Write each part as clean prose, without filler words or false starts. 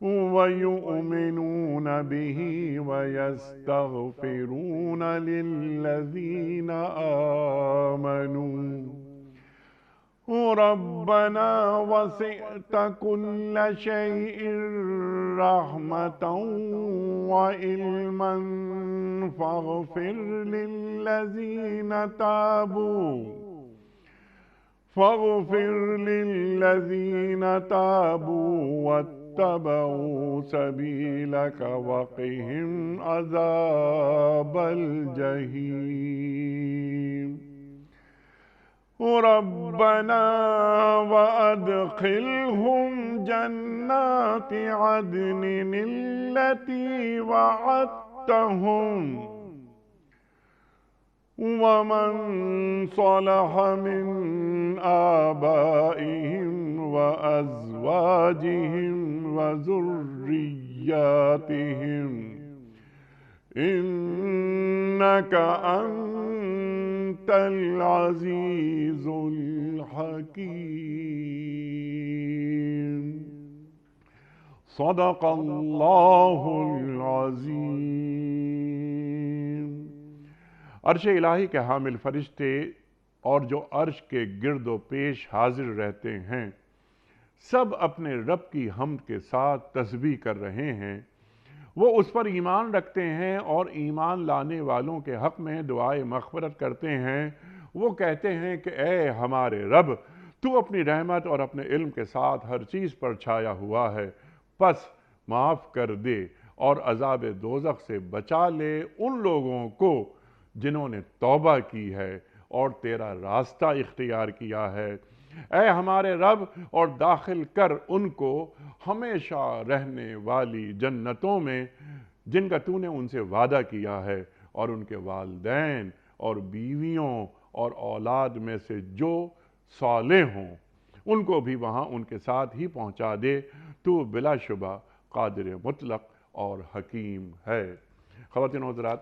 وَيُؤْمِنُونَ بِهِ وَيَسْتَغْفِرُونَ لِلَّذِينَ آمَنُوا رَبَّنَا وَسِعْتَ كُلَّ شَيْءٍ رَحْمَةً وَعِلْمًا فَاغْفِرْ لِلَّذِينَ تَابُوا وَاتَّبَعُوا سَبِيلَكَ وَقِهِمْ عَذَابَ الْجَحِيمِ رَبَّنَا وَأَدْخِلْهُمْ جَنَّاتِ عَدْنٍ الَّتِي وَعَدتَّهُمْ وَمَنْ صَلَحَ مِنْ آبَائِهِمْ وَأَزْوَاجِهِمْ وَذُرِّيَّاتِهِمْ إِنَّكَ أَنْتَ الْعَزِيزُ الْحَكِيمُ صدق اللہ العظیم۔ عرش الہی کے حامل فرشتے اور جو عرش کے گرد و پیش حاضر رہتے ہیں سب اپنے رب کی حمد کے ساتھ تسبیح کر رہے ہیں۔ وہ اس پر ایمان رکھتے ہیں اور ایمان لانے والوں کے حق میں دعائے مغفرت کرتے ہیں۔ وہ کہتے ہیں کہ اے ہمارے رب، تو اپنی رحمت اور اپنے علم کے ساتھ ہر چیز پر چھایا ہوا ہے، پس معاف کر دے اور عذاب دوزخ سے بچا لے ان لوگوں کو جنہوں نے توبہ کی ہے اور تیرا راستہ اختیار کیا ہے۔ اے ہمارے رب، اور داخل کر ان کو ہمیشہ رہنے والی جنتوں میں جن کا تو نے ان سے وعدہ کیا ہے، اور ان کے والدین اور بیویوں اور اولاد میں سے جو صالح ہوں ان کو بھی وہاں ان کے ساتھ ہی پہنچا دے۔ تو بلا شبہ قادر مطلق اور حکیم ہے۔ خواتین و حضرات،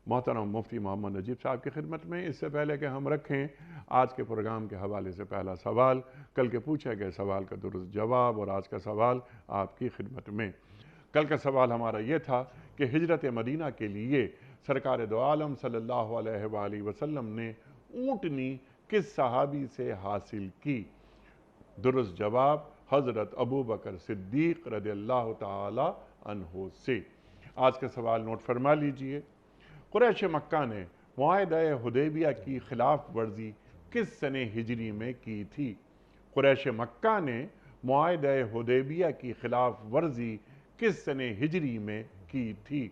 محترم مفتی محمد نجیب صاحب کی خدمت میں اس سے پہلے کہ ہم رکھیں آج کے پروگرام کے حوالے سے پہلا سوال، کل کے پوچھے گئے سوال کا درست جواب اور آج کا سوال آپ کی خدمت میں۔ کل کا سوال ہمارا یہ تھا کہ ہجرت مدینہ کے لیے سرکار دو عالم صلی اللہ علیہ وآلہ وسلم نے اونٹنی کس صحابی سے حاصل کی؟ درست جواب حضرت ابوبکر صدیق رضی اللہ تعالی عنہ سے۔ آج کا سوال نوٹ فرما لیجئے۔ قریش مکہ نے معاہدہ حدیبیہ کی خلاف ورزی کس سنہ ہجری میں کی تھی؟ قریش مکہ نے معاہدہ حدیبیہ کی خلاف ورزی کس سنہ ہجری میں کی تھی؟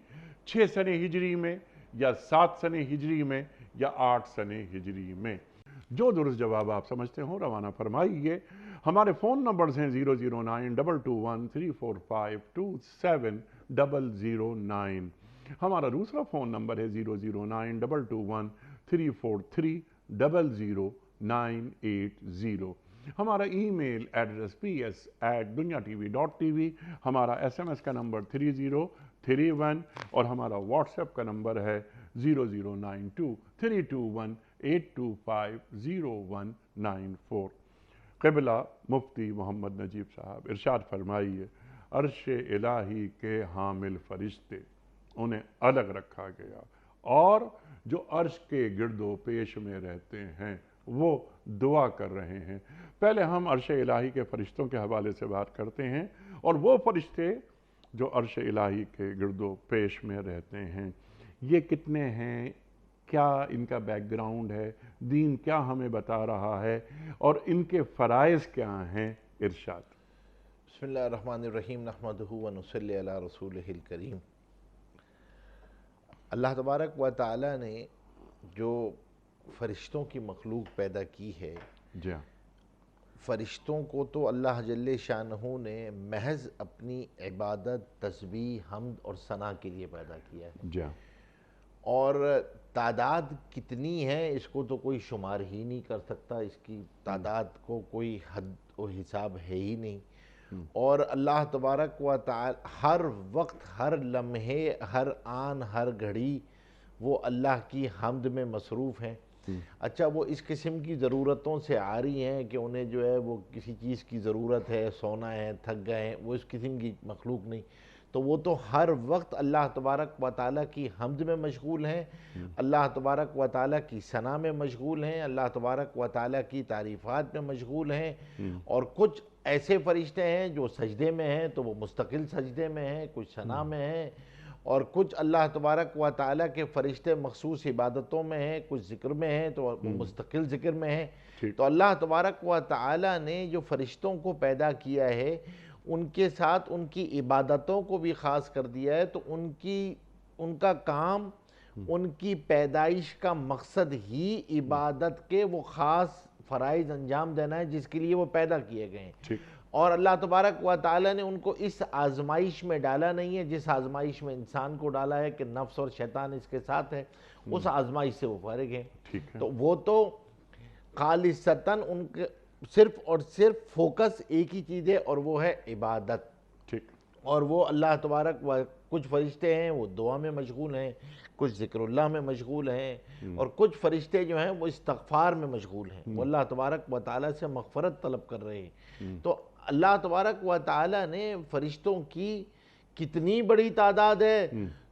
6 سنہ ہجری میں یا 7 سنہ ہجری میں یا 8 سنہ ہجری میں؟ جو درست جواب آپ سمجھتے ہوں روانہ فرمائیے۔ ہمارے فون نمبرز ہیں 0092213452709۔ ہمارا دوسرا فون نمبر ہے 0092234300980۔ ہمارا ای میل ایڈریس ps@dunyatv.tv، ہمارا SMS کا نمبر 3031 اور ہمارا واٹس ایپ کا نمبر ہے 009232182509194۔ قبلہ مفتی محمد نجیب صاحب ارشاد فرمائیے، عرش الہی کے حامل فرشتے انہیں الگ رکھا گیا، اور جو عرش کے گرد و پیش میں رہتے ہیں وہ دعا کر رہے ہیں۔ پہلے ہم عرش الہی کے فرشتوں کے حوالے سے بات کرتے ہیں، اور وہ فرشتے جو عرش الہی کے گرد و پیش میں رہتے ہیں یہ کتنے ہیں، کیا ان کا بیک گراؤنڈ ہے، دین کیا ہمیں بتا رہا ہے، اور ان کے فرائض کیا ہیں؟ ارشاد۔ بسم اللہ الرحمن الرحیم، نحمدہ ونصلی علی رسولہ الکریم۔ اللہ تبارک و تعالی نے جو فرشتوں کی مخلوق پیدا کی ہے، جی ہاں، فرشتوں کو تو اللہ جل شانہ نے محض اپنی عبادت، تسبیح، حمد اور ثنا کے لیے پیدا کیا ہے، جی ہاں، اور تعداد کتنی ہے اس کو تو کوئی شمار ہی نہیں کر سکتا، اس کی تعداد کو کوئی حد و حساب ہے ہی نہیں۔ اور اللہ تبارک و تعالی ہر وقت، ہر لمحے، ہر آن، ہر گھڑی وہ اللہ کی حمد میں مصروف ہیں۔ اچھا وہ اس قسم کی ضرورتوں سے آ رہی ہیں کہ انہیں جو ہے وہ کسی چیز کی ضرورت ہے، سونا ہے، تھک گئے ہیں، وہ اس قسم کی مخلوق نہیں، تو وہ تو ہر وقت اللہ تبارک و تعالیٰ کی حمد میں مشغول ہیں، اللہ تبارک و تعالیٰ کی ثنا میں مشغول ہیں، اللہ تبارک و تعالیٰ کی تعریفات میں مشغول ہیں، اور کچھ ایسے فرشتے ہیں جو سجدے میں ہیں تو وہ مستقل سجدے میں ہیں، کچھ ثنا میں ہیں، اور کچھ اللہ تبارک و تعالیٰ کے فرشتے مخصوص عبادتوں میں ہیں، کچھ ذکر میں ہیں تو وہ مستقل ذکر میں ہیں۔ تو اللہ تبارک و تعالیٰ نے جو فرشتوں کو پیدا کیا ہے ان کے ساتھ ان کی عبادتوں کو بھی خاص کر دیا ہے، تو ان کا کام، ان کی پیدائش کا مقصد ہی عبادت کے وہ خاص فرائض انجام دینا ہے جس کے لیے وہ پیدا کیے گئے ہیں، اور اللہ تبارک و تعالیٰ نے ان کو اس آزمائش میں ڈالا نہیں ہے جس آزمائش میں انسان کو ڈالا ہے کہ نفس اور شیطان اس کے ساتھ ہے، اس آزمائش سے وہ فارغ ہیں۔ تو وہ تو خالصتاً ان کے صرف اور صرف فوکس ایک ہی چیز ہے اور وہ ہے عبادت، اور وہ اللہ تبارک و کچھ فرشتے ہیں وہ دعا میں مشغول ہیں، کچھ ذکر اللہ میں مشغول ہیں، اور کچھ فرشتے جو ہیں وہ استغفار میں مشغول ہیں، وہ اللہ تبارک و تعالیٰ سے مغفرت طلب کر رہے ہیں۔ تو اللہ تبارک و تعالیٰ نے فرشتوں کی کتنی بڑی تعداد ہے،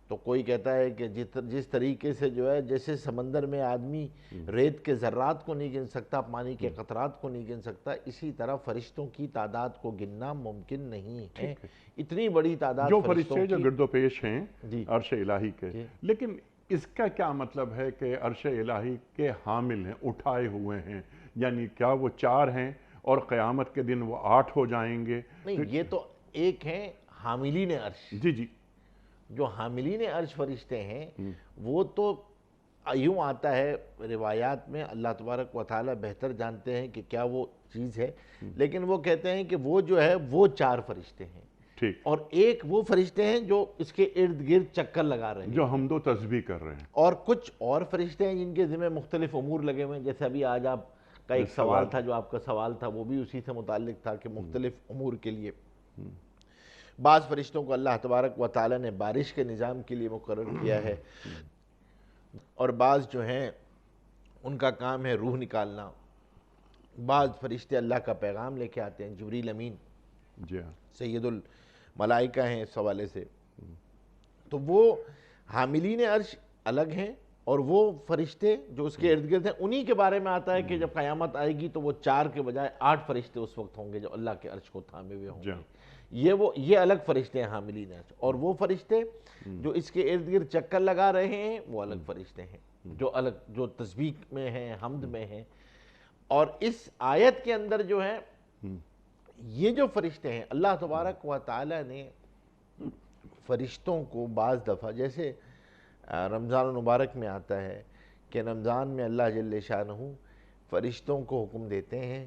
تو کوئی کہتا ہے کہ جس طریقے سے جو ہے جیسے سمندر میں آدمی ریت کے ذرات کو نہیں گن سکتا، پانی کے قطرات کو نہیں گن سکتا، اسی طرح فرشتوں کی تعداد کو گننا ممکن نہیں ہے، اتنی بڑی تعداد جو فرشتے جو گرد و پیش ہیں جی عرش الہی کے۔ لیکن اس کا کیا مطلب ہے کہ عرش الہی کے حامل ہیں، اٹھائے ہوئے ہیں، یعنی کیا وہ 4 ہیں اور قیامت کے دن وہ 8 ہو جائیں گے؟ نہیں، یہ تو ایک ہیں حاملین عرش، جی جو حاملین عرش فرشتے ہیں وہ تو یوں آتا ہے روایات میں، اللہ تبارک و تعالیٰ بہتر جانتے ہیں کہ کیا وہ چیز ہے، لیکن وہ کہتے ہیں کہ وہ جو ہے وہ 4 فرشتے ہیں، اور ایک وہ فرشتے ہیں جو اس کے ارد گرد چکر لگا رہے ہیں، جو حمد و تسبیح کر رہے ہیں، اور کچھ اور فرشتے ہیں جن کے ذمہ مختلف امور لگے ہوئے ہیں، جیسے ابھی آج آپ کا ایک سوال تھا، جو آپ کا سوال تھا وہ بھی اسی سے متعلق تھا کہ مختلف امور کے لیے بعض فرشتوں کو اللہ تبارک و تعالیٰ نے بارش کے نظام کے لیے مقرر کیا ہے، اور بعض جو ہیں ان کا کام ہے روح نکالنا، بعض فرشتے اللہ کا پیغام لے کے آتے ہیں، جبریل امین سید الملائکہ ہیں اس حوالے سے، تو وہ حاملین عرش الگ ہیں، اور وہ فرشتے جو اس کے ارد گرد ہیں انہی کے بارے میں آتا ہے کہ جب قیامت آئے گی تو وہ 4 کے بجائے 8 فرشتے اس وقت ہوں گے جو اللہ کے عرش کو تھامے ہوئے ہوں گے، یہ الگ فرشتے ہیں حاملین عرش، اور وہ فرشتے جو اس کے ارد گرد چکر لگا رہے ہیں وہ الگ فرشتے ہیں جو تسبیح میں ہیں، حمد میں ہیں۔ اور اس آیت کے اندر جو ہے یہ جو فرشتے ہیں اللہ تبارک و تعالیٰ نے فرشتوں کو بعض دفعہ، جیسے رمضان المبارک میں آتا ہے کہ رمضان میں اللہ جل شانہ فرشتوں کو حکم دیتے ہیں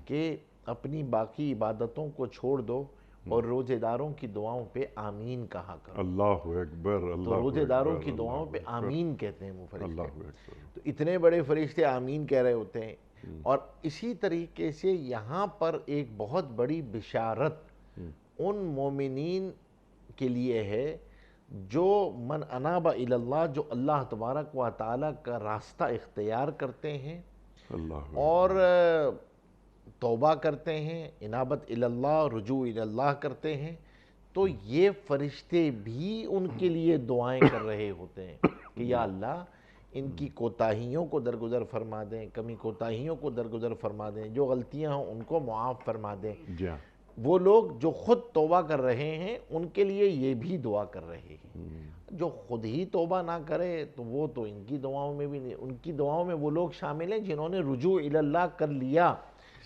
کہ اپنی باقی عبادتوں کو چھوڑ دو اور روزے داروں کی دعاؤں پہ آمین کہا کرو۔ اللہ اکبر، اللہ تو روزے داروں کی دعاؤں پہ آمین کہتے ہیں وہ فرشتے، تو اتنے بڑے فرشتے آمین کہہ رہے ہوتے ہیں۔ اور اسی طریقے سے یہاں پر ایک بہت بڑی بشارت ان مومنین کے لیے ہے جو من اناب الی اللہ، جو اللہ تبارک و تعالیٰ کا راستہ اختیار کرتے ہیں اور توبہ کرتے ہیں، انابت الی اللہ، رجوع الی اللہ کرتے ہیں، تو یہ فرشتے بھی ان کے لیے دعائیں کر رہے ہوتے ہیں کہ یا اللہ ان کی کوتاہیوں کو درگزر فرما دیں، کمی کوتاہیوں کو درگزر فرما دیں، جو غلطیاں ہوں ان کو معاف فرما دیں۔ وہ لوگ جو خود توبہ کر رہے ہیں ان کے لیے یہ بھی دعا کر رہے ہیں، جو خود ہی توبہ نہ کرے تو وہ تو ان کی دعاؤں میں بھی نہیں، ان کی دعاؤں میں وہ لوگ شامل ہیں جنہوں نے رجوع الی اللہ کر لیا،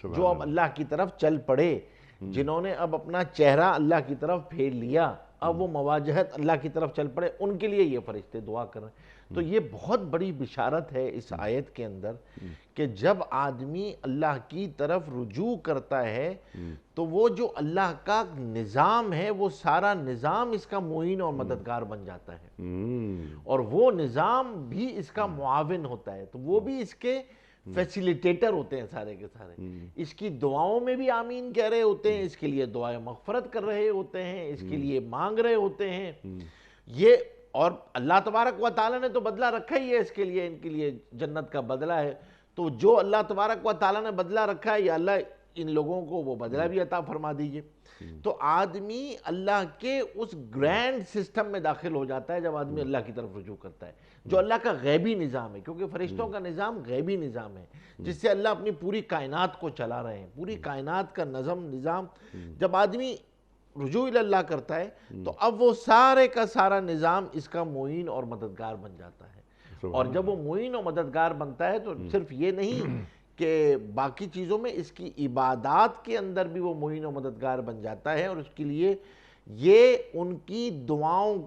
جو اب اللہ کی طرف چل پڑے، جنہوں نے اب اپنا چہرہ اللہ کی طرف پھیر لیا، اب وہ مواجہت اللہ کی طرف چل پڑے، ان کے لیے یہ فرشتے دعا کر رہے ہیں۔ تو یہ بہت بڑی بشارت ہے اس آیت کے اندر کہ جب آدمی اللہ کی طرف رجوع کرتا ہے تو وہ جو اللہ کا نظام ہے وہ سارا نظام اس کا معین اور مددگار بن جاتا ہے، اور وہ نظام بھی اس کا معاون ہوتا ہے، تو وہ بھی اس کے فیسیلیٹیٹر ہوتے ہیں سارے کے سارے، اس کی دعاؤں میں بھی آمین کہہ رہے ہوتے ہیں، اس کے لیے دعائیں مغفرت کر رہے ہوتے ہیں، اس کے لیے مانگ رہے ہوتے ہیں۔ یہ اور اللہ تبارک و تعالیٰ نے تو بدلہ رکھا ہی ہے اس کے لیے، ان کے لیے جنت کا بدلہ ہے، تو جو اللہ تبارک و تعالیٰ نے بدلہ رکھا ہے یا اللہ ان لوگوں کو وہ بدلہ بھی عطا فرما دیجئے۔ تو آدمی اللہ کے اس گرینڈ سسٹم میں داخل ہو جاتا ہے جب آدمی اللہ کی طرف رجوع کرتا ہے، جو اللہ کا غیبی نظام ہے، کیونکہ فرشتوں کا نظام غیبی نظام ہے جس سے اللہ اپنی پوری کائنات کو چلا رہے ہیں، پوری کائنات کا نظام۔ جب آدمی رجوع اللہ کرتا ہے تو اب وہ سارے کا سارا نظام اس کا معین اور مددگار بن جاتا ہے، اور جب وہ معین اور مددگار بنتا ہے تو صرف یہ نہیں کہ باقی چیزوں میں، اس کی عبادات کے اندر بھی وہ معین و مددگار بن جاتا ہے، اور اس کے لیے یہ ان کی دعاؤں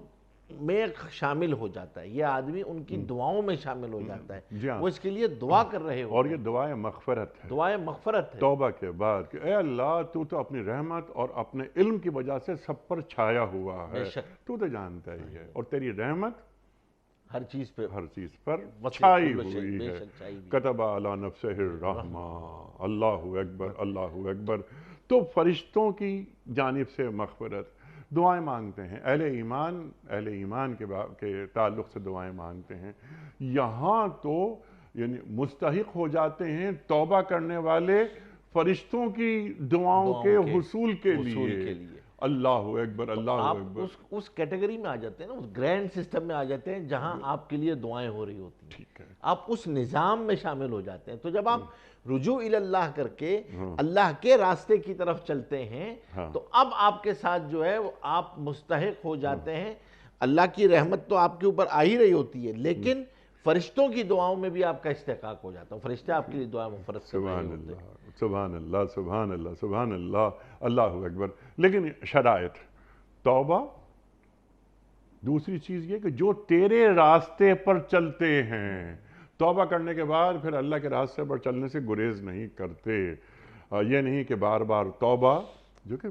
میں شامل ہو جاتا ہے، یہ آدمی ان کی دعاؤں میں شامل ہو جاتا ہے، وہ اس کے لیے دعا کر رہے ہوتے ہیں، اور یہ دعائے مغفرت ہے، دعائے مغفرت ہے، توبہ کے بعد کہ اے اللہ تو اپنی رحمت اور اپنے علم کی وجہ سے سب پر چھایا ہوا ہے، تو جانتا ہی ہے، اور تیری رحمت ہر چیز پر چھائی ہوئی ہے، کتب علی نفسہ الرحمہ، اللہ اکبر اللہ اکبر۔ تو فرشتوں کی جانب سے مغفرت، دعائیں مانگتے ہیں، اہل ایمان کے تعلق سے دعائیں مانگتے ہیں، یہاں تو یعنی مستحق ہو جاتے ہیں توبہ کرنے والے فرشتوں کی دعاؤں کے حصول کے لیے، اللہ اکبر اللہ اکبر۔ آپ اس کیٹیگری میں آ جاتے ہیں نا، اس گرینڈ سسٹم میں آ جاتے ہیں جہاں آپ کے لیے دعائیں ہو رہی ہوتی ہیں، آپ اس نظام میں شامل ہو جاتے ہیں۔ تو جب آپ رجوع اللہ کر کے اللہ کے راستے کی طرف چلتے ہیں تو اب آپ کے ساتھ جو ہے آپ مستحق ہو جاتے ہیں، اللہ کی رحمت تو آپ کے اوپر آ ہی رہی ہوتی ہے، لیکن فرشتوں کی دعاؤں میں بھی آپ کا استحقاق ہو جاتا ہے، فرشتے آپ کے لیے دعا مغفرت کر رہے ہوتے ہیں۔ سبحان اللہ سبحان اللہ سبحان اللہ، اللہ اکبر۔ لیکن شرائط توبہ، دوسری چیز یہ کہ جو تیرے راستے پر چلتے ہیں، توبہ کرنے کے بعد پھر اللہ کے راستے پر چلنے سے گریز نہیں کرتے، یہ نہیں کہ بار بار توبہ، جو کہ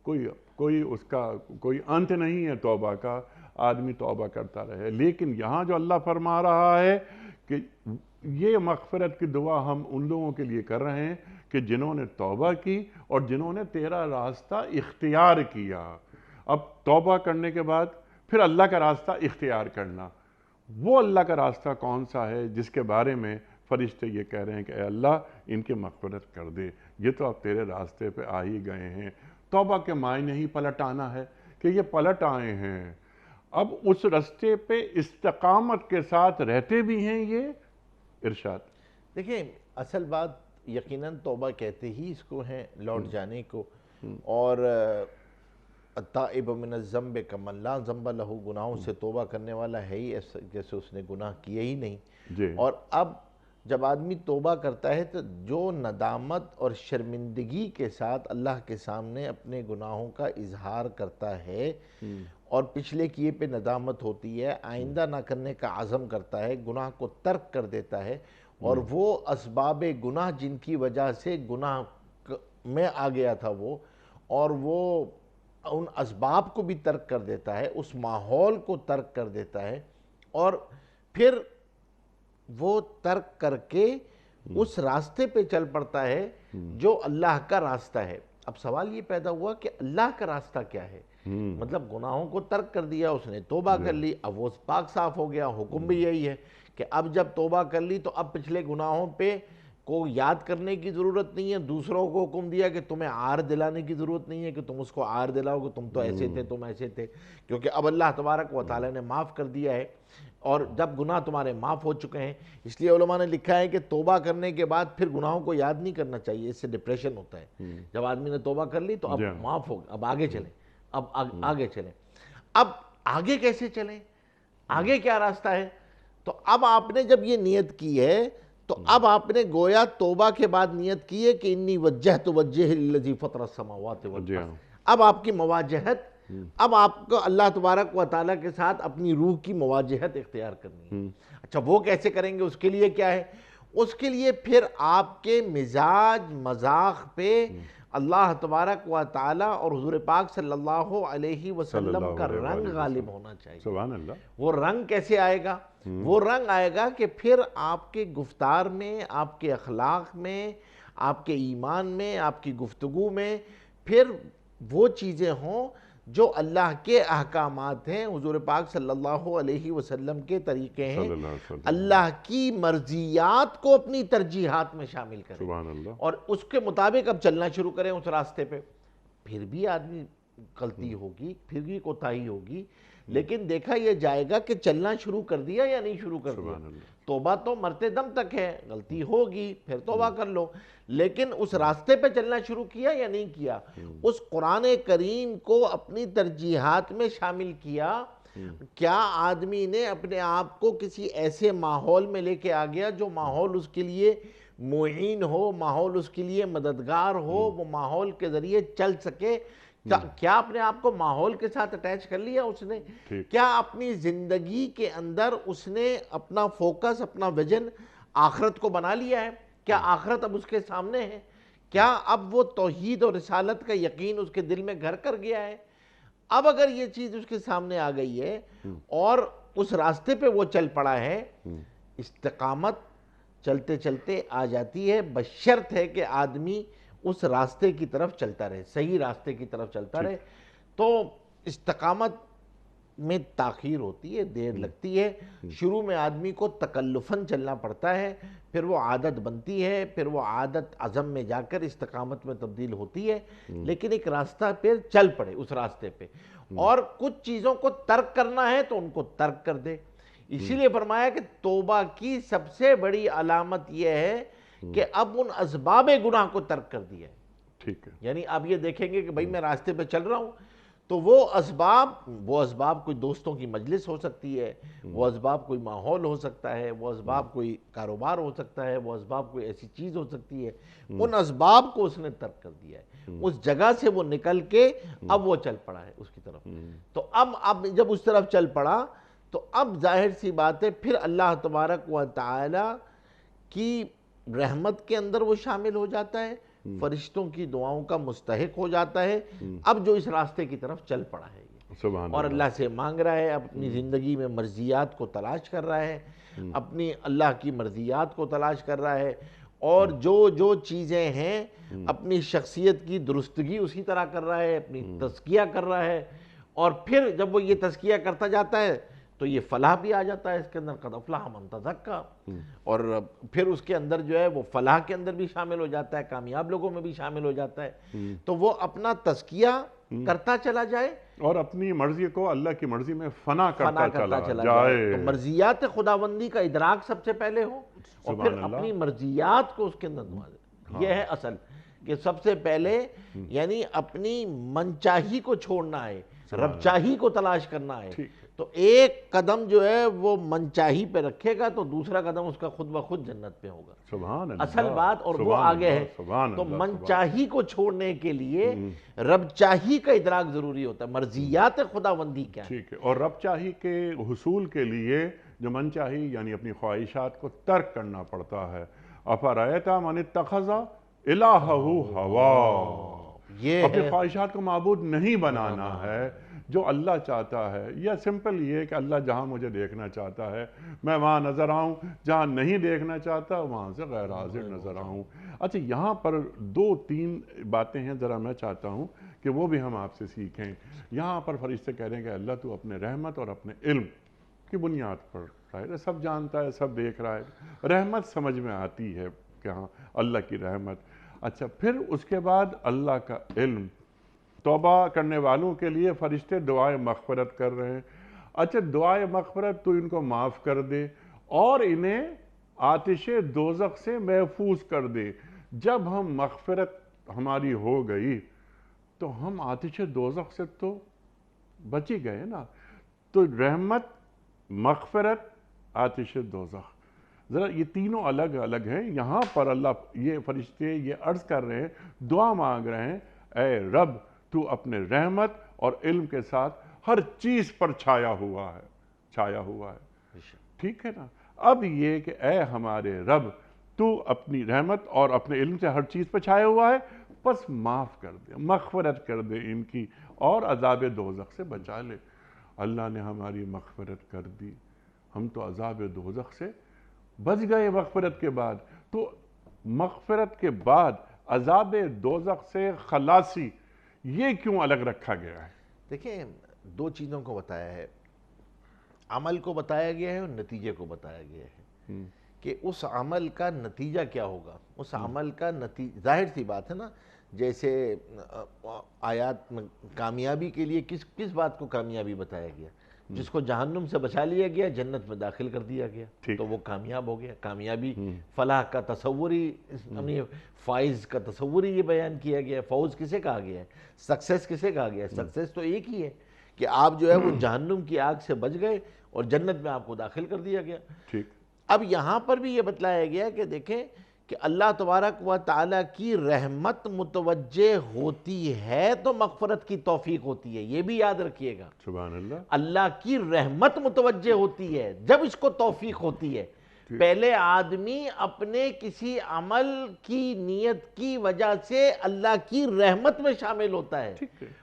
کوئی اس کا کوئی انت نہیں ہے توبہ کا، آدمی توبہ کرتا رہے، لیکن یہاں جو اللہ فرما رہا ہے کہ یہ مغفرت کی دعا ہم ان لوگوں کے لیے کر رہے ہیں کہ جنہوں نے توبہ کی اور جنہوں نے تیرا راستہ اختیار کیا۔ اب توبہ کرنے کے بعد پھر اللہ کا راستہ اختیار کرنا، وہ اللہ کا راستہ کون سا ہے جس کے بارے میں فرشتے یہ کہہ رہے ہیں کہ اے اللہ ان کی مغفرت کر دے، یہ تو اب تیرے راستے پہ آ ہی گئے ہیں۔ توبہ کے معنی ہی پلٹ آنا ہے کہ یہ پلٹ آئے ہیں، اب اس راستے پہ استقامت کے ساتھ رہتے بھی ہیں۔ یہ ارشاد دیکھیں، اصل بات یقیناً توبہ کہتے ہی اس کو ہیں، لوٹ جانے کو، اور التائب من الذنب کمن لا ذنب لہ، گناہوں سے توبہ کرنے والا ہے ہی جیسے اس نے گناہ کیے ہی نہیں۔ اور اب جب آدمی توبہ کرتا ہے تو جو ندامت اور شرمندگی کے ساتھ اللہ کے سامنے اپنے گناہوں کا اظہار کرتا ہے اور پچھلے کیے پہ ندامت ہوتی ہے، آئندہ نہ کرنے کا عزم کرتا ہے، گناہ کو ترک کر دیتا ہے، اور وہ اسباب گناہ جن کی وجہ سے گناہ میں آ گیا تھا وہ، اور وہ ان اسباب کو بھی ترک کر دیتا ہے، اس ماحول کو ترک کر دیتا ہے، اور پھر وہ ترک کر کے اس راستے پہ چل پڑتا ہے جو اللہ کا راستہ ہے۔ اب سوال یہ پیدا ہوا کہ اللہ کا راستہ کیا ہے؟ مطلب گناہوں کو ترک کر دیا اس نے، توبہ کر لی، اب وہ پاک صاف ہو گیا۔ حکم بھی یہی ہے کہ اب جب توبہ کر لی تو اب پچھلے گناہوں پہ کو یاد کرنے کی ضرورت نہیں ہے، دوسروں کو حکم دیا کہ تمہیں عار دلانے کی ضرورت نہیں ہے کہ تم اس کو عار دلاؤ کہ تم تو ایسے تھے تم ایسے تھے، کیونکہ اب اللہ تبارک و تعالی نے معاف کر دیا ہے، اور جب گناہ تمہارے معاف ہو چکے ہیں، اس لیے علماء نے لکھا ہے کہ توبہ کرنے کے بعد پھر گناہوں کو یاد نہیں کرنا چاہیے، اس سے ڈپریشن ہوتا ہے۔ جب آدمی نے توبہ کر لی تو اب معاف ہو گیا، اب آگے چلیں، اب آگے چلیں۔ اب آگے کیسے چلیں؟ آگے کیا راستہ ہے؟ تو اب آپ نے جب یہ نیت کی ہے تو اب آپ نے گویا توبہ کے بعد نیت کی ہے کہ انی وجہت وجہی للذی فطر السماوات والارض، اب آپ کی مواجہت، اب آپ کو اللہ تبارک و تعالیٰ کے ساتھ اپنی روح کی مواجہت اختیار کرنی ہے۔ اچھا وہ کیسے کریں گے؟ اس کے لیے کیا ہے؟ اس کے لیے پھر آپ کے مزاج مذاق پہ اللہ تبارک و تعالیٰ اور حضور پاک صلی اللہ علیہ وسلم کا رنگ غالب ہونا چاہیے۔ سبحان اللہ۔ وہ رنگ کیسے آئے گا؟ وہ رنگ آئے گا کہ پھر آپ کے گفتار میں، آپ کے اخلاق میں، آپ کے ایمان میں، آپ کی گفتگو میں پھر وہ چیزیں ہوں جو اللہ کے احکامات ہیں، حضور پاک صلی اللہ علیہ وسلم کے طریقے ہیں، صلی اللہ علیہ وسلم، اللہ کی مرضیات کو اپنی ترجیحات میں شامل کریں سبحان اللہ، اور اس کے مطابق اب چلنا شروع کریں اس راستے پہ. پھر بھی آدمی غلطی ہوگی، پھر بھی کوتاہی ہوگی، لیکن دیکھا یہ جائے گا کہ چلنا شروع کر دیا یا نہیں شروع کر دیا. سبحان اللہ، توبہ تو مرتے دم تک ہے، غلطی ہوگی پھر توبہ کر لو، لیکن اس راستے پہ چلنا شروع کیا یا نہیں کیا، اس قرآن کریم کو اپنی ترجیحات میں شامل کیا. کیا آدمی نے اپنے آپ کو کسی ایسے ماحول میں لے کے آ گیا جو ماحول اس کے لیے معین ہو، ماحول اس کے لیے مددگار ہو، وہ ماحول کے ذریعے چل سکے؟ کیا اپنے آپ کو ماحول کے ساتھ اٹیچ کر لیا اس نے؟ کیا اپنی زندگی کے اندر اس نے اپنا فوکس، اپنا ویژن آخرت کو بنا لیا ہے؟ کیا آخرت اب اس کے سامنے ہے؟ کیا اب وہ توحید اور رسالت کا یقین اس کے دل میں گھر کر گیا ہے؟ اب اگر یہ چیز اس کے سامنے آ گئی ہے اور اس راستے پہ وہ چل پڑا ہے، استقامت چلتے چلتے آ جاتی ہے، بشرط ہے کہ آدمی اس راستے کی طرف چلتا رہے، صحیح راستے کی طرف چلتا رہے. تو استقامت میں تاخیر ہوتی ہے، دیر لگتی ہے. شروع میں آدمی کو تکلفاً چلنا پڑتا ہے، پھر وہ عادت بنتی ہے، پھر وہ عادت عزم میں جا کر استقامت میں تبدیل ہوتی ہے. لیکن ایک راستہ پہ چل پڑے اس راستے پہ، اور کچھ چیزوں کو ترک کرنا ہے تو ان کو ترک کر دے. اسی لیے فرمایا کہ توبہ کی سب سے بڑی علامت یہ ہے کہ اب ان اسباب گناہ کو ترک کر دیا ہے. ٹھیک ہے، یعنی آپ یہ دیکھیں گے کہ بھئی میں راستے پہ چل رہا ہوں تو وہ اسباب کوئی دوستوں کی مجلس ہو سکتی ہے، وہ اسباب کوئی ماحول ہو سکتا ہے، وہ اسباب کوئی کاروبار ہو سکتا ہے، وہ اسباب کوئی ایسی چیز ہو سکتی ہے. ان اسباب کو اس نے ترک کر دیا ہے، اس جگہ سے وہ نکل کے اب وہ چل پڑا ہے اس کی طرف. تو اب جب اس طرف چل پڑا تو اب ظاہر سی بات ہے پھر اللہ تبارک و تعالی کی رحمت کے اندر وہ شامل ہو جاتا ہے، فرشتوں کی دعاؤں کا مستحق ہو جاتا ہے. اب جو اس راستے کی طرف چل پڑا ہے سبحان اور اللہ، اللہ سے مانگ رہا ہے، اپنی زندگی میں مرضیات کو تلاش کر رہا ہے، اپنی اللہ کی مرضیات کو تلاش کر رہا ہے، اور جو چیزیں ہیں اپنی شخصیت کی درستگی اسی طرح کر رہا ہے، اپنی تزکیہ کر رہا ہے. اور پھر جب وہ یہ تزکیہ کرتا جاتا ہے تو یہ فلاح بھی آ جاتا ہے اس کے اندر، قد افلح من تزکا. اور پھر اس کے اندر جو ہے وہ فلاح کے اندر بھی شامل ہو جاتا ہے، کامیاب لوگوں میں بھی شامل ہو جاتا ہے. تو وہ اپنا تزکیہ کرتا چلا جائے اور اپنی مرضی کو اللہ کی مرضی میں فنا کرتا چلا چلا جائے. تو مرضیات خداوندی کا ادراک سب سے پہلے ہو، اور پھر سبحان اللہ. اپنی مرضیات کو اس کے اندر دعا دے. یہ ہے اصل کہ سب سے پہلے یعنی اپنی منچاہی کو چھوڑنا ہے، رب چاہی کو تلاش کرنا ہے. تو ایک قدم جو ہے وہ منچاہی پہ رکھے گا تو دوسرا قدم اس کا خود بخود جنت پہ ہوگا. سبحان اللہ، اصل بات اور وہ آگے ہے. تو منچاہی کو چھوڑنے کے لیے رب چاہی کا ادراک ضروری ہوتا ہے. مرضیات خداوندی کیا ہے؟ ٹھیک ہے. اور رب چاہی کے حصول کے لیے جو من چاہی یعنی اپنی خواہشات کو ترک کرنا پڑتا ہے. افرأیت من اتخذ الہہ ہوا، یہ اپنی خواہشات کو معبود نہیں بنانا ہے جو اللہ چاہتا ہے. یا سمپل یہ کہ اللہ جہاں مجھے دیکھنا چاہتا ہے میں وہاں نظر آؤں، جہاں نہیں دیکھنا چاہتا وہاں سے غیر حاضر نظر آؤں. اچھا، یہاں پر 2-3 باتیں ہیں ذرا میں چاہتا ہوں کہ وہ بھی ہم آپ سے سیکھیں. یہاں پر فرشتے کہہ رہے ہیں کہ اللہ تو اپنے رحمت اور اپنے علم کی بنیاد پر ظاہر ہے سب جانتا ہے، سب دیکھ رہا ہے. رحمت سمجھ میں آتی ہے کہ ہاں اللہ کی رحمت. اچھا، پھر اس کے بعد اللہ کا علم. توبہ کرنے والوں کے لیے فرشتے دعائے مغفرت کر رہے ہیں. اچھا، دعائے مغفرت تو ان کو معاف کر دے اور انہیں آتش دوزخ سے محفوظ کر دے. جب ہم مغفرت ہماری ہو گئی تو ہم آتش دوزخ سے تو بچ ہی گئے نا. تو رحمت، مغفرت، آتش دوزخ، ذرا یہ تینوں الگ الگ ہیں. یہاں پر اللہ یہ فرشتے یہ عرض کر رہے ہیں، دعا مانگ رہے ہیں، اے رب تو اپنے رحمت اور علم کے ساتھ ہر چیز پر چھایا ہوا ہے. ٹھیک ہے نا. اب یہ کہ اے ہمارے رب تو اپنی رحمت اور اپنے علم سے ہر چیز پر چھایا ہوا ہے، بس معاف کر دے، مغفرت کر دے ان کی اور عذاب دوزخ سے بچا لے. اللہ نے ہماری مغفرت کر دی، ہم تو عذاب دوزخ سے بچ گئے مغفرت کے بعد. تو مغفرت کے بعد عذاب دوزخ سے خلاصی یہ کیوں الگ رکھا گیا ہے؟ دیکھیں دو چیزوں کو بتایا ہے، عمل کو بتایا گیا ہے اور نتیجے کو بتایا گیا ہے کہ اس عمل کا نتیجہ کیا ہوگا. اس عمل کا نتیجہ ظاہر سی بات ہے نا، جیسے آیات میں کامیابی کے لیے کس بات کو کامیابی بتایا گیا؟ جس کو جہنم سے بچا لیا گیا، جنت میں داخل کر دیا گیا تو وہ کامیاب ہو گیا. کامیابی فلاح کا تصور ہی، فائز کا تصور ہی یہ بیان کیا گیا ہے. فوز کسے کہا گیا ہے؟ سکسیس کسے کہا گیا ہے؟ سکسیس تو ایک ہی ہے کہ آپ جو ہے وہ جہنم کی آگ سے بچ گئے اور جنت میں آپ کو داخل کر دیا گیا. ٹھیک. اب یہاں پر بھی یہ بتلایا گیا کہ دیکھیں کہ اللہ تبارک و تعالیٰ کی رحمت متوجہ ہوتی ہے تو مغفرت کی توفیق ہوتی ہے. یہ بھی یاد رکھیے گا، سبحان اللہ. اللہ کی رحمت متوجہ ہوتی ہے جب اس کو توفیق ہوتی ہے. پہلے آدمی اپنے کسی عمل کی نیت کی وجہ سے اللہ کی رحمت میں شامل ہوتا ہے،